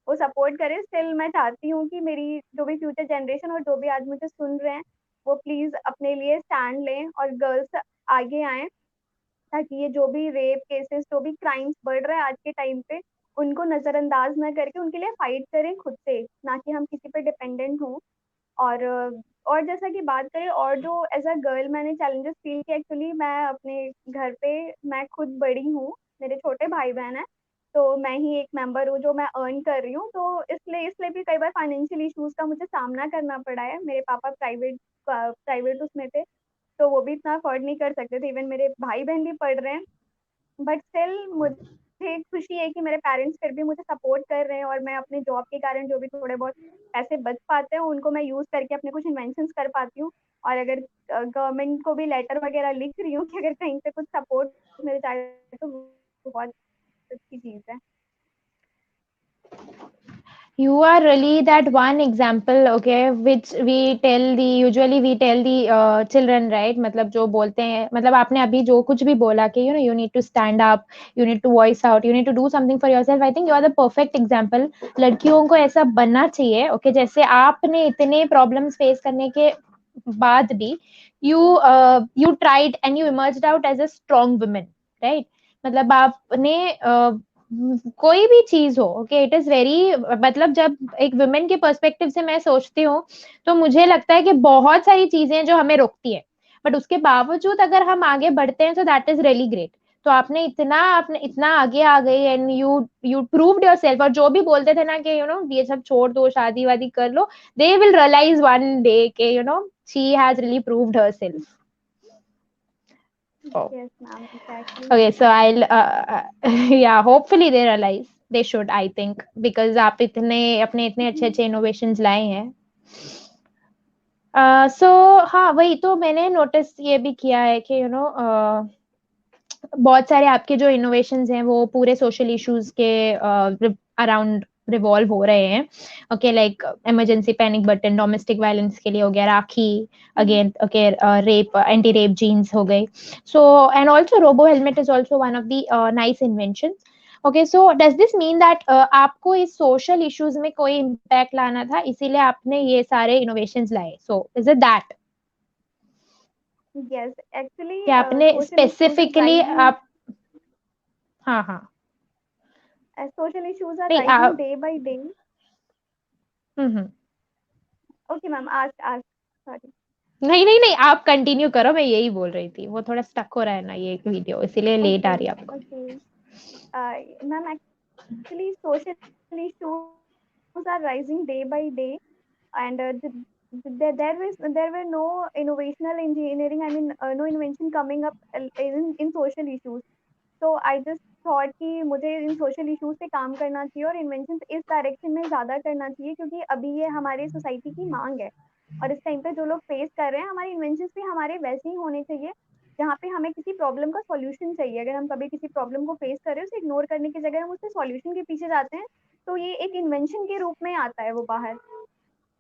वो सपोर्ट करे। स्टिल मैं चाहती हूँ कि मेरी जो भी फ्यूचर जनरेशन और जो भी आज मुझे सुन रहे हैं, वो प्लीज अपने लिए स्टैंड लें और गर्ल्स आगे आए, ताकि ये जो भी रेप केसेस, जो भी क्राइम्स बढ़ रहा है आज के टाइम पे, उनको नजरअंदाज ना करके उनके लिए फाइट करें खुद से, ना कि हम किसी पे डिपेंडेंट हों। और और जैसा कि बात करें और जो एज अ गर्ल मैंने चैलेंजेस फील किए, एक्चुअली मैं अपने घर पे मैं खुद बड़ी हूँ, मेरे छोटे भाई बहन हैं, तो मैं ही एक मेंबर हूँ जो मैं अर्न कर रही हूँ, तो इसलिए भी कई बार फाइनेंशियल इश्यूज का मुझे सामना करना पड़ा है। मेरे पापा प्राइवेट उसमें थे, तो वो भी इतना अफोर्ड नहीं कर सकते थे, इवन मेरे भाई बहन भी पढ़ रहे हैं, बट स्टिल मुझे खुशी है कि मेरे पेरेंट्स फिर भी मुझे सपोर्ट कर रहे हैं, और मैं अपने जॉब के कारण जो भी थोड़े बहुत पैसे बच पाते हैं उनको मैं यूज करके अपने कुछ इन्वेंशंस कर पाती हूँ। और अगर गवर्नमेंट को भी लेटर वगैरह लिख रही हूँ कि अगर कहीं से कुछ सपोर्ट मिल जाए तो बहुत अच्छी चीज है। You are really that one example, okay, which usually we tell the children, right? मतलब जो बोलते हैं, मतलब आपने अभी जो कुछ भी बोला कि you need to stand up, you need to voice out, you need to do something for yourself. I think you are the perfect example. लड़कियों को ऐसा बनना चाहिए, okay? जैसे आपने इतने problems face करने के बाद भी you tried and you emerged out as a strong woman, right? मतलब आपने कोई भी चीज हो, ओके, इट इज वेरी, मतलब जब एक वुमेन के पर्सपेक्टिव से मैं सोचती हूँ तो मुझे लगता है कि बहुत सारी चीजें जो हमें रोकती है, बट उसके बावजूद अगर हम आगे बढ़ते हैं तो दैट इज रियली ग्रेट। तो आपने इतना आगे आ गई एंड यू प्रूव्ड योरसेल्फ। और जो भी बोलते थे ना कि ये सब छोड़ दो, शादी वादी कर लो, they will realise one day के she has really proved herself. Yes, ma'am, exactly. Okay, so I'll yeah, hopefully they realize, they should, I think, because आप अपने इतने अच्छे innovations लाए हैं। So हाँ, वही तो मैंने नोटिस ये भी किया है कि बहुत सारे आपके जो इनोवेशंस हैं वो पूरे सोशल इश्यूज के अराउंड रिवॉल्व हो रहे हैं। Okay, like emergency panic button domestic violence के लिए हो गया, Rakhi again, okay, rape anti rape jeans हो गए। So and also robo helmet is also one of the nice invention. Okay, so does this mean that आपको इस social issues में कोई इम्पैक्ट लाना था, इसीलिए आपने ये सारे इनोवेशंस लाए? So is it that Yes, actually, कि आपने social issues are specifically rising. आप? हाँ हाँ। Social issues are नहीं rising day by day. Hmm. Okay, ma'am, ask. Sorry. नहीं नहीं नहीं, आप कंटिन्यू करो, मैं यही बोल रही थी, वो थोड़ा स्टक हो रहा है ना ये वीडियो, इसीलिए लेट आ Okay, रही है आपको। okay. Ma'am, actually, social issues are rising day by day, and there were no innovational engineering. I mean, no invention coming up in social issues. तो आई जस्ट थॉट कि मुझे इन social issues पे काम करना चाहिए और इन्वेंशन इस direction में ज़्यादा करना चाहिए, क्योंकि अभी ये हमारी सोसाइटी की मांग है। और इस टाइम पे जो लोग फेस कर रहे हैं, हमारे इन्वेंशन भी हमारे वैसे ही होने चाहिए जहाँ पे हमें किसी प्रॉब्लम का सॉल्यूशन चाहिए। अगर हम कभी किसी प्रॉब्लम को फेस कर रहे हैं, उसे इग्नोर करने की जगह हम उससे सॉल्यूशन के पीछे जाते हैं, तो ये एक इन्वेंशन के रूप में आता है वो बाहर।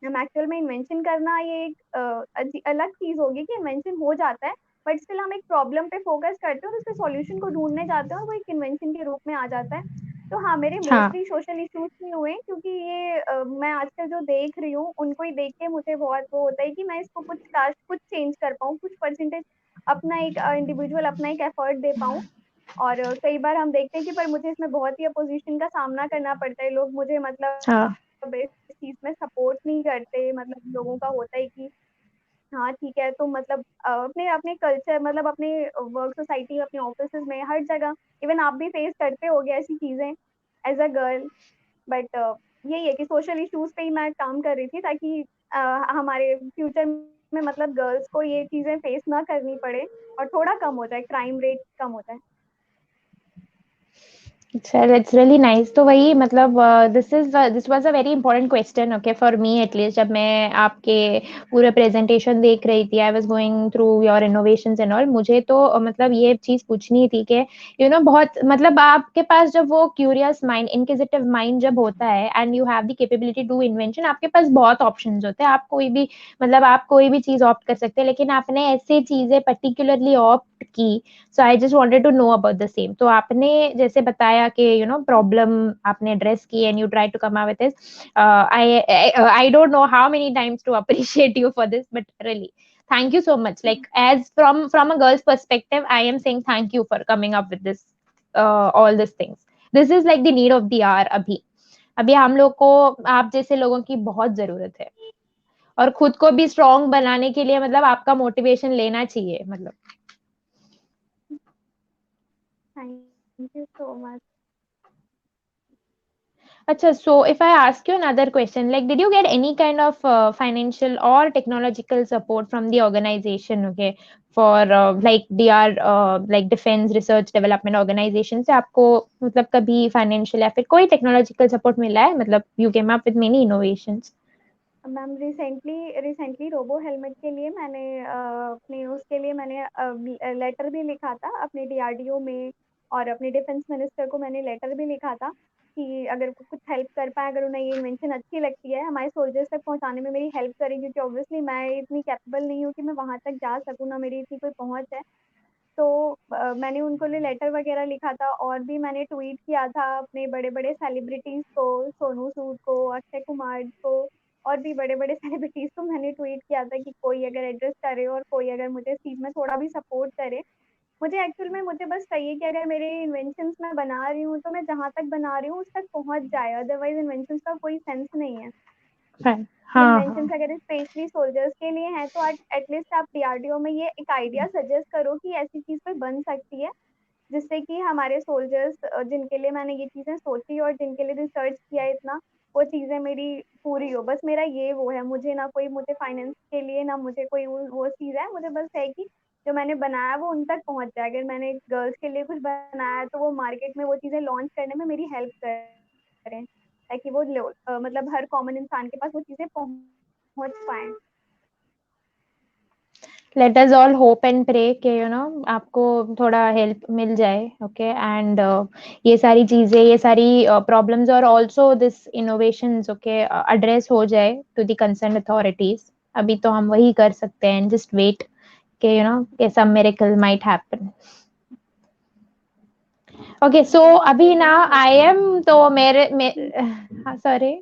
हम एक्चुअल में इन्वेंशन करना ये एक अलग चीज होगी कि इन्वेंशन हो जाता है, बट स्टिल हम एक प्रॉब्लम पे फोकस करते हैं और उसके सॉल्यूशन को ढूंढने जाते हैं और वो एक इन्वेंशन के रूप में आ जाता है। तो हाँ, मेरे हाँ मोस्टली सोशल इश्यूज नहीं हुए, क्योंकि ये मैं आजकल जो देख रही हूँ उनको ही देख के मुझे बहुत वो होता है कि मैं इसको कुछ चेंज कर पाऊँ, कुछ परसेंटेज अपना एक इंडिविजुअल अपना एक एफर्ट दे पाऊँ। और कई बार हम देखते हैं कि पर मुझे इसमें बहुत ही अपोजिशन का सामना करना पड़ता है। लोग मुझे हाँ मतलब इस चीज में सपोर्ट नहीं करते। मतलब लोगों का होता है कि हाँ ठीक है, तो मतलब अपने अपने कल्चर, मतलब अपने वर्क सोसाइटी, अपने ऑफिस में, हर जगह, इवन आप भी फेस करते होगे ऐसी चीजें एज अ गर्ल। बट यही है कि सोशल इश्यूज पे ही मैं काम कर रही थी, ताकि हमारे फ्यूचर में मतलब गर्ल्स को ये चीजें फेस ना करनी पड़े और थोड़ा कम हो जाए, क्राइम रेट कम हो जाए। चल, इट्स रियली नाइस। तो वही मतलब this was a very important question, okay, for me at least. जब मैं आपके पूरे प्रेजेंटेशन देख रही थी, I was going through your innovations and all, मुझे तो मतलब ये चीज पूछनी थी कि बहुत मतलब आपके पास जब वो क्यूरियस माइंड, इंक्विजिटिव माइंड जब होता है and you have the capability to invention, आपके पास बहुत ऑप्शंस होते हैं, आप कोई भी मतलब आप कोई भी चीज ऑप्ट कर सकते हैं, लेकिन आपने ऐसी चीजें पर्टिकुलरली ऑप्ट की। So I just wanted to know about the same. तो आपने जैसे बताया कि प्रॉब्लम आपने एड्रेस की and you try to come up with this. I don't know how many times to appreciate you for this, but really thank you so much, like as from a girl's perspective I am saying thank you for coming up with this all these things. This is like the need of the hour. अभी अभी हम लोग को आप जैसे लोगों की बहुत जरूरत है, और खुद को भी स्ट्रांग बनाने के लिए मतलब आपका मोटिवेशन लेना चाहिए मतलब। Thank you so much. Acha, so if I ask you another question, like, did you get any kind of financial or technological support from the organization, okay, for like DR, like Defense Research Development Organization से आपको मतलब कभी financial या फिर कोई technological support मिला है, मतलब you came up with many innovations? Ma'am recently robo helmet के लिए मैंने अपने उसके लिए मैंने लेटर भी लिखा था अपने डीआरडीओ में, और अपने डिफेंस मिनिस्टर को मैंने लेटर भी लिखा था कि अगर वो कुछ हेल्प कर पाए, अगर उन्हें ये इन्वेंशन अच्छी लगती है हमारे सोल्जर्स तक पहुंचाने में मेरी हेल्प करें, क्योंकि ऑब्वियसली मैं इतनी कैपेबल नहीं हूँ कि मैं वहां तक जा सकूँ, ना मेरी इतनी कोई पहुंच है। तो मैंने उनको लिए लेटर वगैरह लिखा था, और भी मैंने ट्वीट किया था अपने बड़े बड़े सेलिब्रिटीज को, सोनू सूद को, अक्षय कुमार को, और भी बड़े बड़े सेलिब्रिटीज को मैंने ट्वीट किया था कि कोई अगर एड्रेस करे और कोई अगर मुझे इस चीज़ में थोड़ा भी सपोर्ट करे। मुझे एक्चुअल में मुझे बस चाहिए कि अगर मेरे इन्वेंशंस मैं बना रही हूँ तो मैं जहाँ तक बना रही हूँ उस तक पहुँच जाए, अदरवाइज इन्वेंशंस का कोई सेंस नहीं है। हाँ हाँ इन्वेंशन हाँ। अगर स्पेशली सोल्जर्स के लिए हैं तो एटलीस्ट आप डीआरडीओ में ये एक आइडिया सजेस्ट करो कि ऐसी चीज़ कोई बन सकती है, जिससे कि हमारे सोल्जर्स जिनके लिए मैंने ये चीज़ें सोची और जिनके लिए रिसर्च किया है इतना, वो चीज़ें मेरी पूरी हो। बस मेरा ये वो है, मुझे ना कोई मुझे फाइनेंस के लिए ना मुझे कोई वो चीज़ है, मुझे बस है कि जो मैंने बनाया वो उन तक पहुंच जाए। अगर मैंने गर्ल्स के लिए कुछ बनाया है तो वो मार्केट में वो चीज़ें लॉन्च करने में मेरी हेल्प करें, ताकि वो मतलब हर कॉमन इंसान के पास वो चीज़ें पहुंच पाए। Let us all hope and pray कि आपको थोड़ा हेल्प मिल जाए, ओके एंड ये सारी चीजें, ये सारी प्रॉब्लम्स और also this innovations, okay, address हो जाए टू द कंसर्न अथॉरिटीज। अभी तो हम वही कर सकते हैं, जस्ट वेट कि कि some miracle might happen. Okay so अभी ना आई एम तो सॉरी,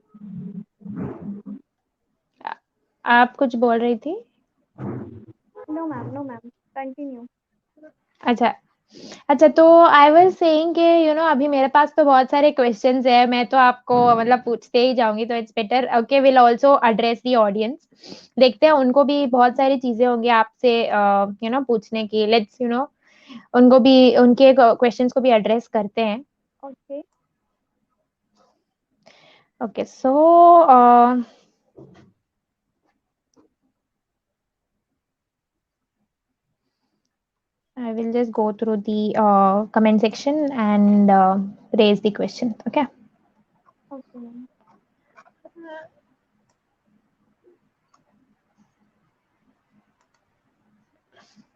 आप कुछ बोल रही थी? No ma'am continue. अच्छा अच्छा, तो आई वाज सेइंग कि अभी मेरे पास तो बहुत सारे क्वेश्चंस है, मैं तो आपको मतलब पूछते ही जाऊंगी, तो it's better, okay, will also address the audience. देखते हैं, उनको भी बहुत सारी चीजें होंगी आपसे पूछने की। लेट्स उनको भी, उनके क्वेश्चंस को भी एड्रेस करते हैं। Okay. Okay so I will just go through the comment section and raise the question. Okay. Okay ma'am.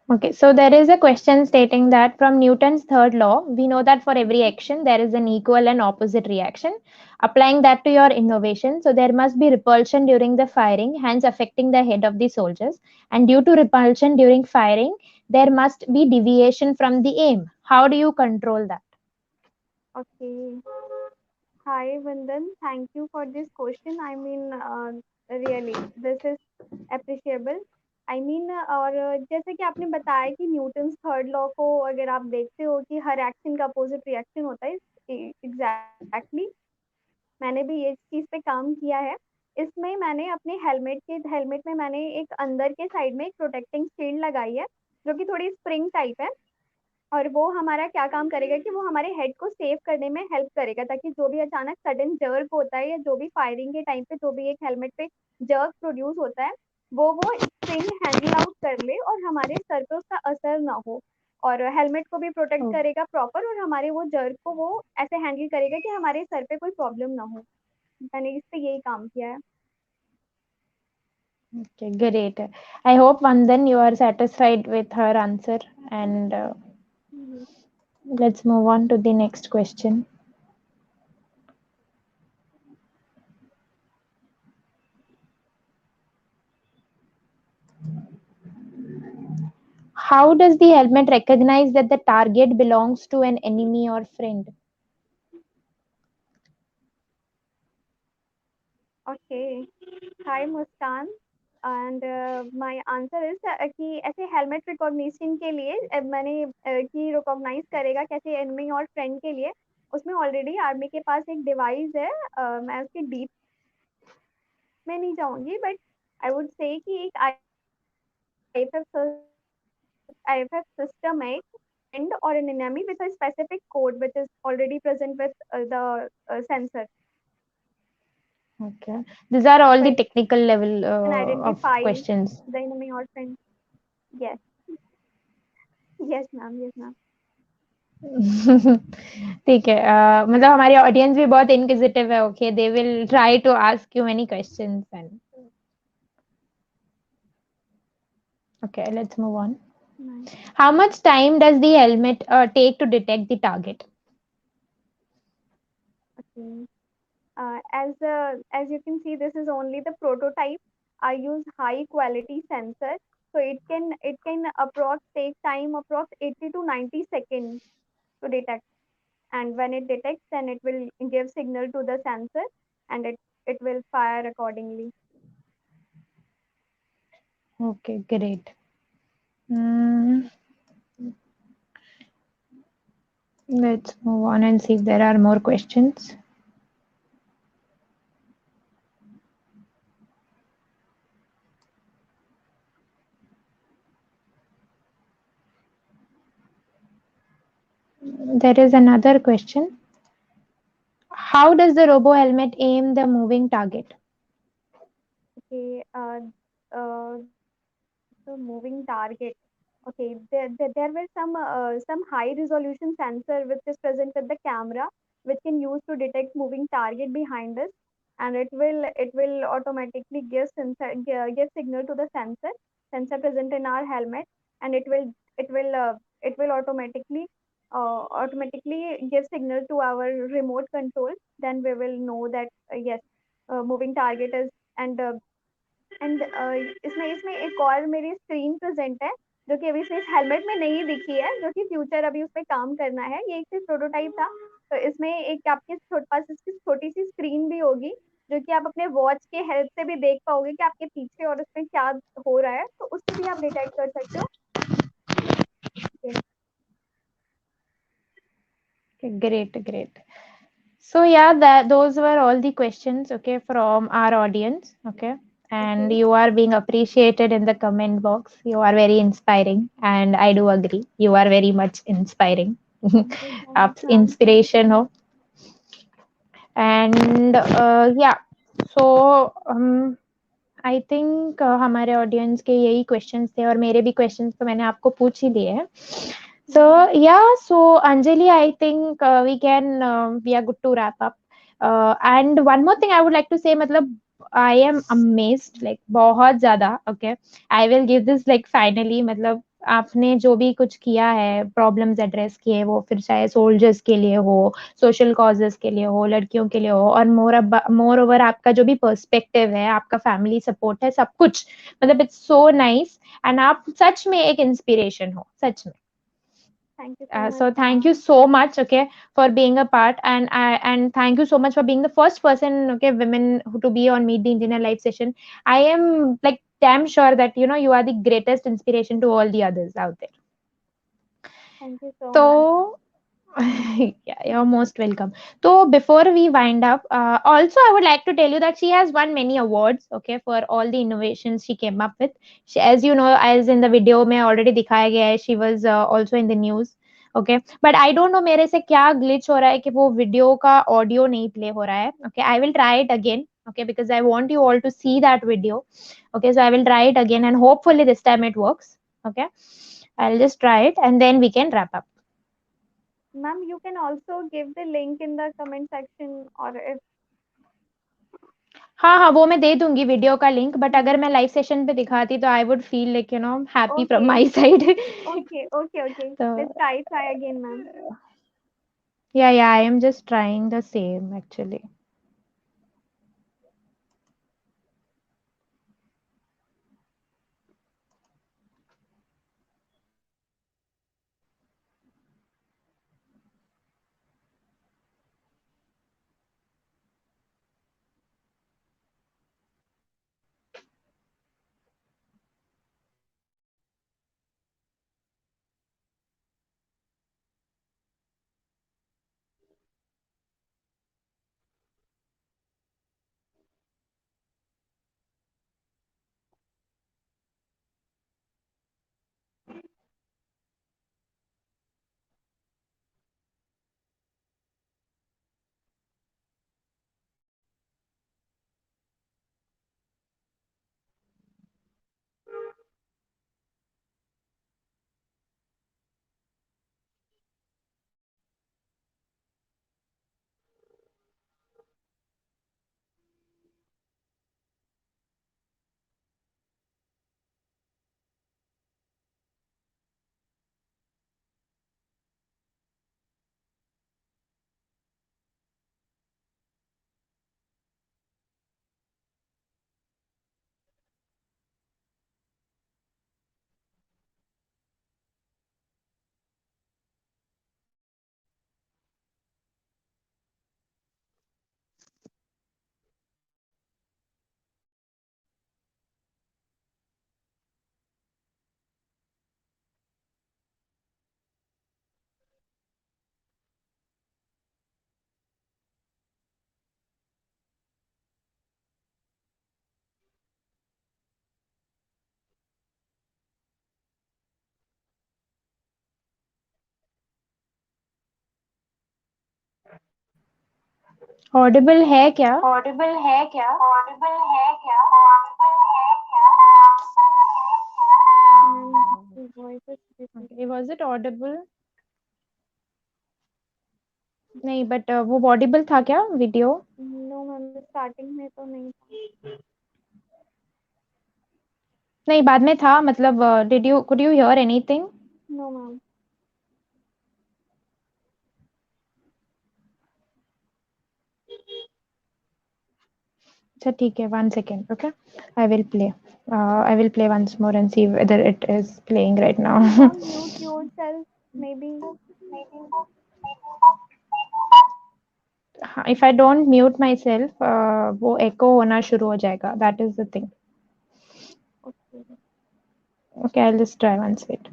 Okay, so there is a question stating that from Newton's third law, we know that for every action there is an equal and opposite reaction. Applying that to your innovation, so there must be repulsion during the firing, hence affecting the head of the soldiers. And due to repulsion during firing, there must be deviation from the aim. How do you control that? Okay. Hi, Vandan. Thank you for this question. I mean, really, this is appreciable. I mean और जैसे कि आपने बताया कि Newton's third law को अगर आप देखते हो कि हर एक्शन का अपोजिट रिएक्शन होता है, एग्जैक्टली मैंने भी ये चीज़ पे काम किया है। इसमें मैंने अपने हेलमेट में मैंने एक अंदर के साइड में एक प्रोटेक्टिंग शील्ड लगाई है, जो कि थोड़ी स्प्रिंग टाइप है, और वो हमारा क्या काम करेगा कि वो हमारे हेड को सेव करने में हेल्प करेगा, ताकि जो भी अचानक सडन जर्क होता है या जो भी फायरिंग के टाइम पे जो भी एक हेलमेट पे जर्क प्रोड्यूस होता है, वो स्प्रिंग हैंडल आउट कर ले और हमारे सर पे उसका असर ना हो, और हेलमेट को भी प्रोटेक्ट Oh, करेगा प्रॉपर, और हमारे वो जर्क को वो ऐसे हैंडल करेगा कि हमारे सर पे कोई प्रॉब्लम ना हो। मैंने इस पे यही काम किया है। okay, great. I hope Vandan you are satisfied with her answer, and let's move on to the next question. How does the helmet recognize that the target belongs to an enemy or friend? Okay. Hi Muskan, and my answer is कि ऐसे helmet recognition के लिए मैंने कि recognise करेगा कैसे enemy और friend के लिए, उसमें ऑलरेडी आर्मी के पास एक डिवाइस है, मैं उसके डीप में नहीं जाऊंगी, बट आई वुड से कि एक IFF system है, friend or an enemy with a specific code which is already present with the sensor. Okay. These are all So the it technical level can of identify questions. the enemy or friend. Yes, yes, ma'am, yes, ma'am. ठीक है, मतलब हमारी audience भी बहुत inquisitive है. Okay, they will try to ask you many questions and okay, let's move on. Nice. How much time does the helmet take to detect the target? Okay. As you can see, this is only the prototype. I use high quality sensor, so it can approx take time approx 80 to 90 seconds to detect. And when it detects, then it will give signal to the sensor, and it will fire accordingly. Okay, great. Mm, let's move on and see if there are more questions. There is another question. How does the robo helmet aim the moving target? Okay, so moving target. Okay, there were some high resolution sensor which is present with the camera, which can use to detect moving target behind us, and it will automatically give signal to the sensor present in our helmet, and it will automatically give signal to our remote control. Then we will know that yes, moving target is, and इसमें इसमें एक और मेरी screen present है, जो कि अभी इसमें इस हेलमेट में नहीं दिखी है, जो कि फ्यूचर अभी उस पर काम करना है। ये एक सिर्फ प्रोटोटाइप था, तो इसमें एक आपके पास इसकी छोटी सी स्क्रीन भी होगी, जो कि आप अपने वॉच के हेल्प से भी देख पाओगे कि आपके पीछे और उसमें क्या हो रहा है, तो उससे भी आप डिटेक्ट कर सकते हो। Okay, great, great. So yeah, those were all the questions, okay, from our audience, okay. And okay, you are being appreciated in the comment box. You are very inspiring, and I do agree. You are very much inspiring. Thank you सो आप much ma'am. inspiration हो. And yeah, so I think हमारे audience के यही questions थे, और मेरे भी questions तो मैंने आपको पूछ ही लिए हैं. So yeah, so Anjali, I think we can we are good to wrap up. And one more thing I would like to say, मतलब I am amazed, like बहुत ज़्यादा. Okay, I will give this like finally, मतलब आपने जो भी कुछ किया है, प्रॉब्लम्स एड्रेस किए, वो फिर चाहे सोल्जर्स के लिए हो, सोशल कॉजेस के लिए हो, लड़कियों के लिए हो, और मोर ओवर आपका जो भी पर्सपेक्टिव है, आपका फैमिली सपोर्ट है, सब कुछ, मतलब इट्स सो नाइस. एंड आप सच में एक इंस्पिरेशन हो, सच में. Thank you so much So thank you ma'am. so much, okay, for being a part, and thank you so much for being the first person, okay, women who to be on Meet the Engineer live session. I am like damn sure that you are the greatest inspiration to all the others out there. Thank you so much. So yeah, you're most welcome. So before we wind up, also I would like to tell you that she has won many awards, okay, for all the innovations she came up with. As you know, as in the video में already दिखाया गया है, she was also in the news, okay. But I don't know मेरे से क्या glitch हो रहा है कि वो video का audio नहीं play हो रहा है, okay. I will try it again, okay, because I want you all to see that video, okay. So I will try it again, and hopefully this time it works, okay. I'll just try it, and then we can wrap up. Ma'am, you can also give the link in the comment section, और if हाँ हाँ, वो मैं दे दूंगी video का link, but अगर मैं live session पे दिखाती तो I would feel like happy from okay, my side. Okay, okay, okay, तो लेट्स ट्राई अगेन मैम। या I am just trying the same actually. Audible है क्या? ऑडिबल है क्या? ऑडिबल है क्या? Ma'am voice Okay, was it audible? नहीं, but वो ऑडिबल था क्या वीडियो? नो मैम, स्टार्टिंग में तो नहीं था। नहीं, बाद में था, मतलब could you hear anything? No ma'am. अच्छा ठीक है, 1 second, okay? I will play. I will play once more and see whether it is playing right now. Ma'am, mute yourself, maybe. If I don't mute myself, वो echo होना शुरू हो जाएगा. That is the thing. Okay. Okay, I'll just try once. Wait.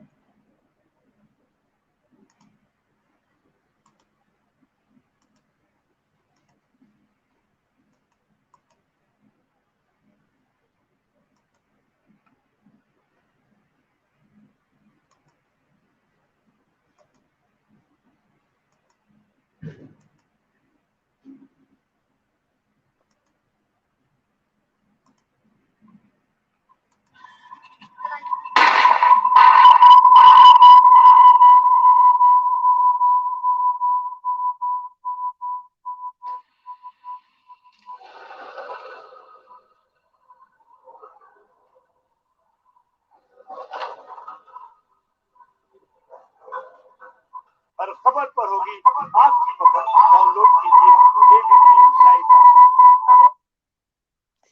हर खबर पर होगी आपकी खबर। डाउनलोड कीजिए ABP live.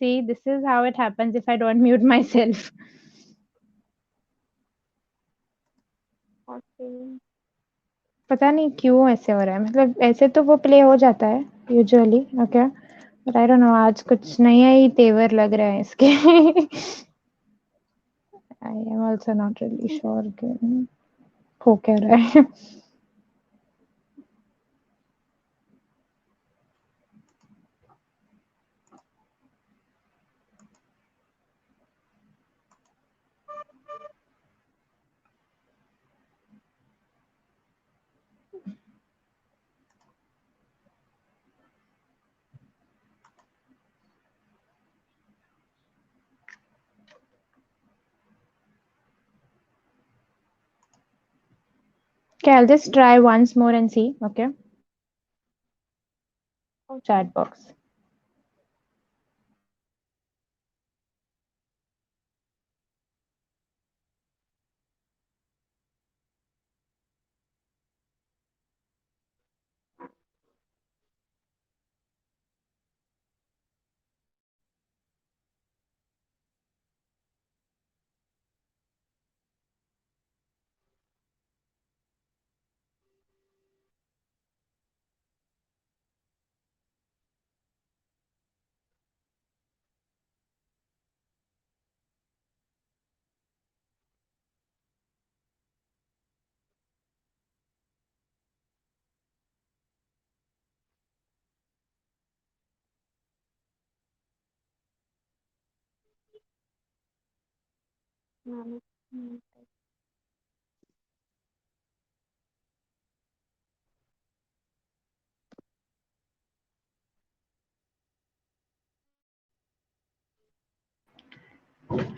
See, this is how it happens if I don't mute myself. Okay. पता नहीं क्यों ऐसे हो रहा है, मतलब ऐसे तो वो प्ले हो जाता है usually, okay, but I don't no, आज कुछ नया ही तेवर लग रहा है इसके। I am also not really sure कि हो क्या रहा है। Okay, I'll just try once more and see, okay? Okay. Chat box. Ma'am,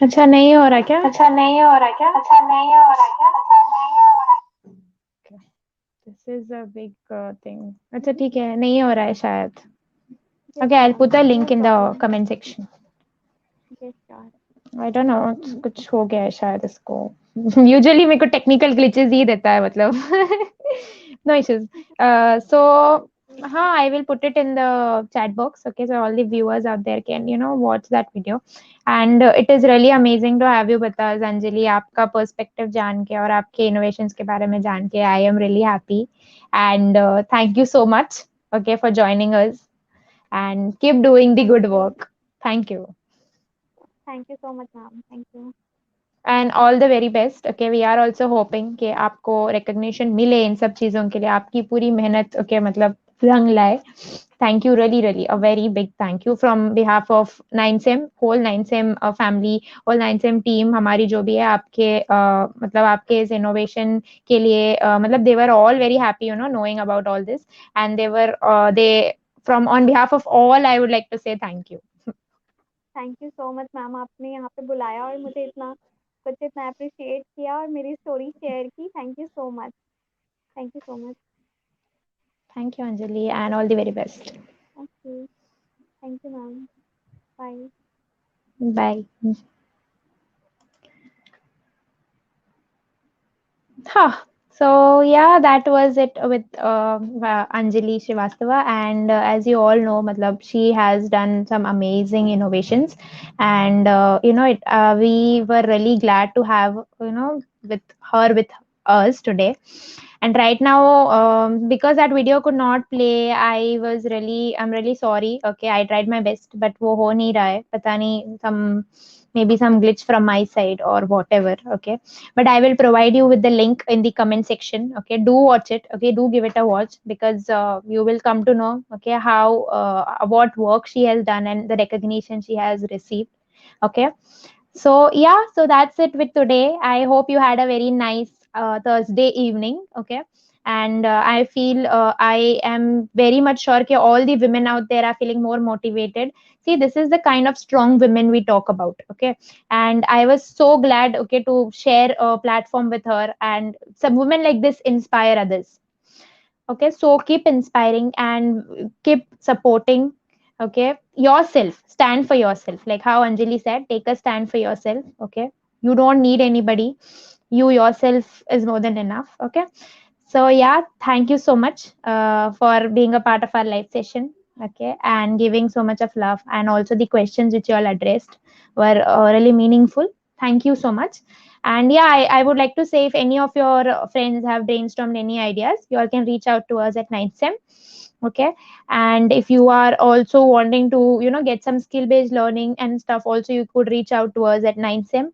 अच्छा नहीं हो रहा क्या? अच्छा नहीं हो रहा क्या? अच्छा नहीं हो रहा क्या? अच्छा नहीं हो रहा। This is a big thing. अच्छा ठीक है, नहीं हो रहा है शायद. yes, Okay, I'll ma'am. put the No link in the problem. comment section. Yes, sure. I don't know, कुछ हो गया है शायद इसको. Usually मेरे को technical glitches ही देता है, मतलब. No issues. So हाँ, I will put it in the chat box. Okay, so all the viewers out there can watch that video. And it is really amazing to have you with us, Anjali. आपका perspective जान के और आपके innovations के बारे में जान के I am really happy. And thank you so much, okay, for joining us. And keep doing the good work. Thank you. Thank you so much, ma'am. Thank you. And all the very best. Okay, we are also hoping कि आपको recognition मिले इन सब चीजों के लिए, आपकी पूरी मेहनत ओके मतलब रंग लाए. Thank you, really really a very big thank you from behalf of 9SEM, whole 9SEM family, whole 9SEM team हमारी जो भी है, आपके मतलब आपके इस इनोवेशन के लिए मतलब they were all very happy knowing about all this. And they from on behalf of all, I would like to say thank you. Thank you so much ma'am, आपने यहाँ पे बुलाया और मुझे इतना कुछ इतना अप्रिशिएट किया और मेरी स्टोरी शेयर की. Thank you so much. Thank you so much. Thank you, Anjali, and all the very best. Okay, thank you ma'am. Bye. Bye. Huh. So yeah, that was it with Anjali Srivastava, and as you all know, matlab, she has done some amazing innovations, and we were really glad to have with her with us today. And right now, because that video could not play, I'm really sorry. Okay, I tried my best, but वो हो नहीं रहा है. पता नहीं, maybe some glitch from my side or whatever. Okay, but I will provide you with the link in the comment section. Okay, do watch it. Okay, do give it a watch, because you will come to know, okay, how what work she has done and the recognition she has received. Okay, so yeah, so that's it with today. I hope you had a very nice Thursday evening. Okay, and I feel I am very much sure that all the women out there are feeling more motivated. See, this is the kind of strong women we talk about. Okay, and I was so glad, okay, to share a platform with her, and some women like this inspire others. Okay, so keep inspiring and keep supporting. Okay, yourself, stand for yourself, like how Anjali said, take a stand for yourself. Okay, you don't need anybody, you yourself is more than enough. Okay, so yeah, thank you so much for being a part of our live session. Okay, and giving so much of love, and also the questions which you all addressed were really meaningful. Thank you so much. And yeah, I would like to say, if any of your friends have brainstormed any ideas, you all can reach out to us at 9SEM. Okay, and if you are also wanting to get some skill based learning and stuff, also you could reach out to us at 9SEM.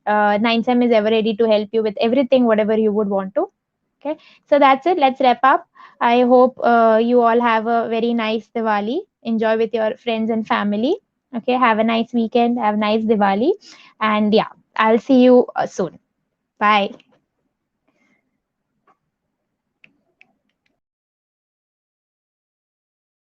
9SEM is ever ready to help you with everything whatever you would want to. Okay, so that's it. Let's wrap up. I hope you all have a very nice Diwali. Enjoy with your friends and family. Okay, have a nice weekend. Have a nice Diwali. And yeah, I'll see you soon. Bye.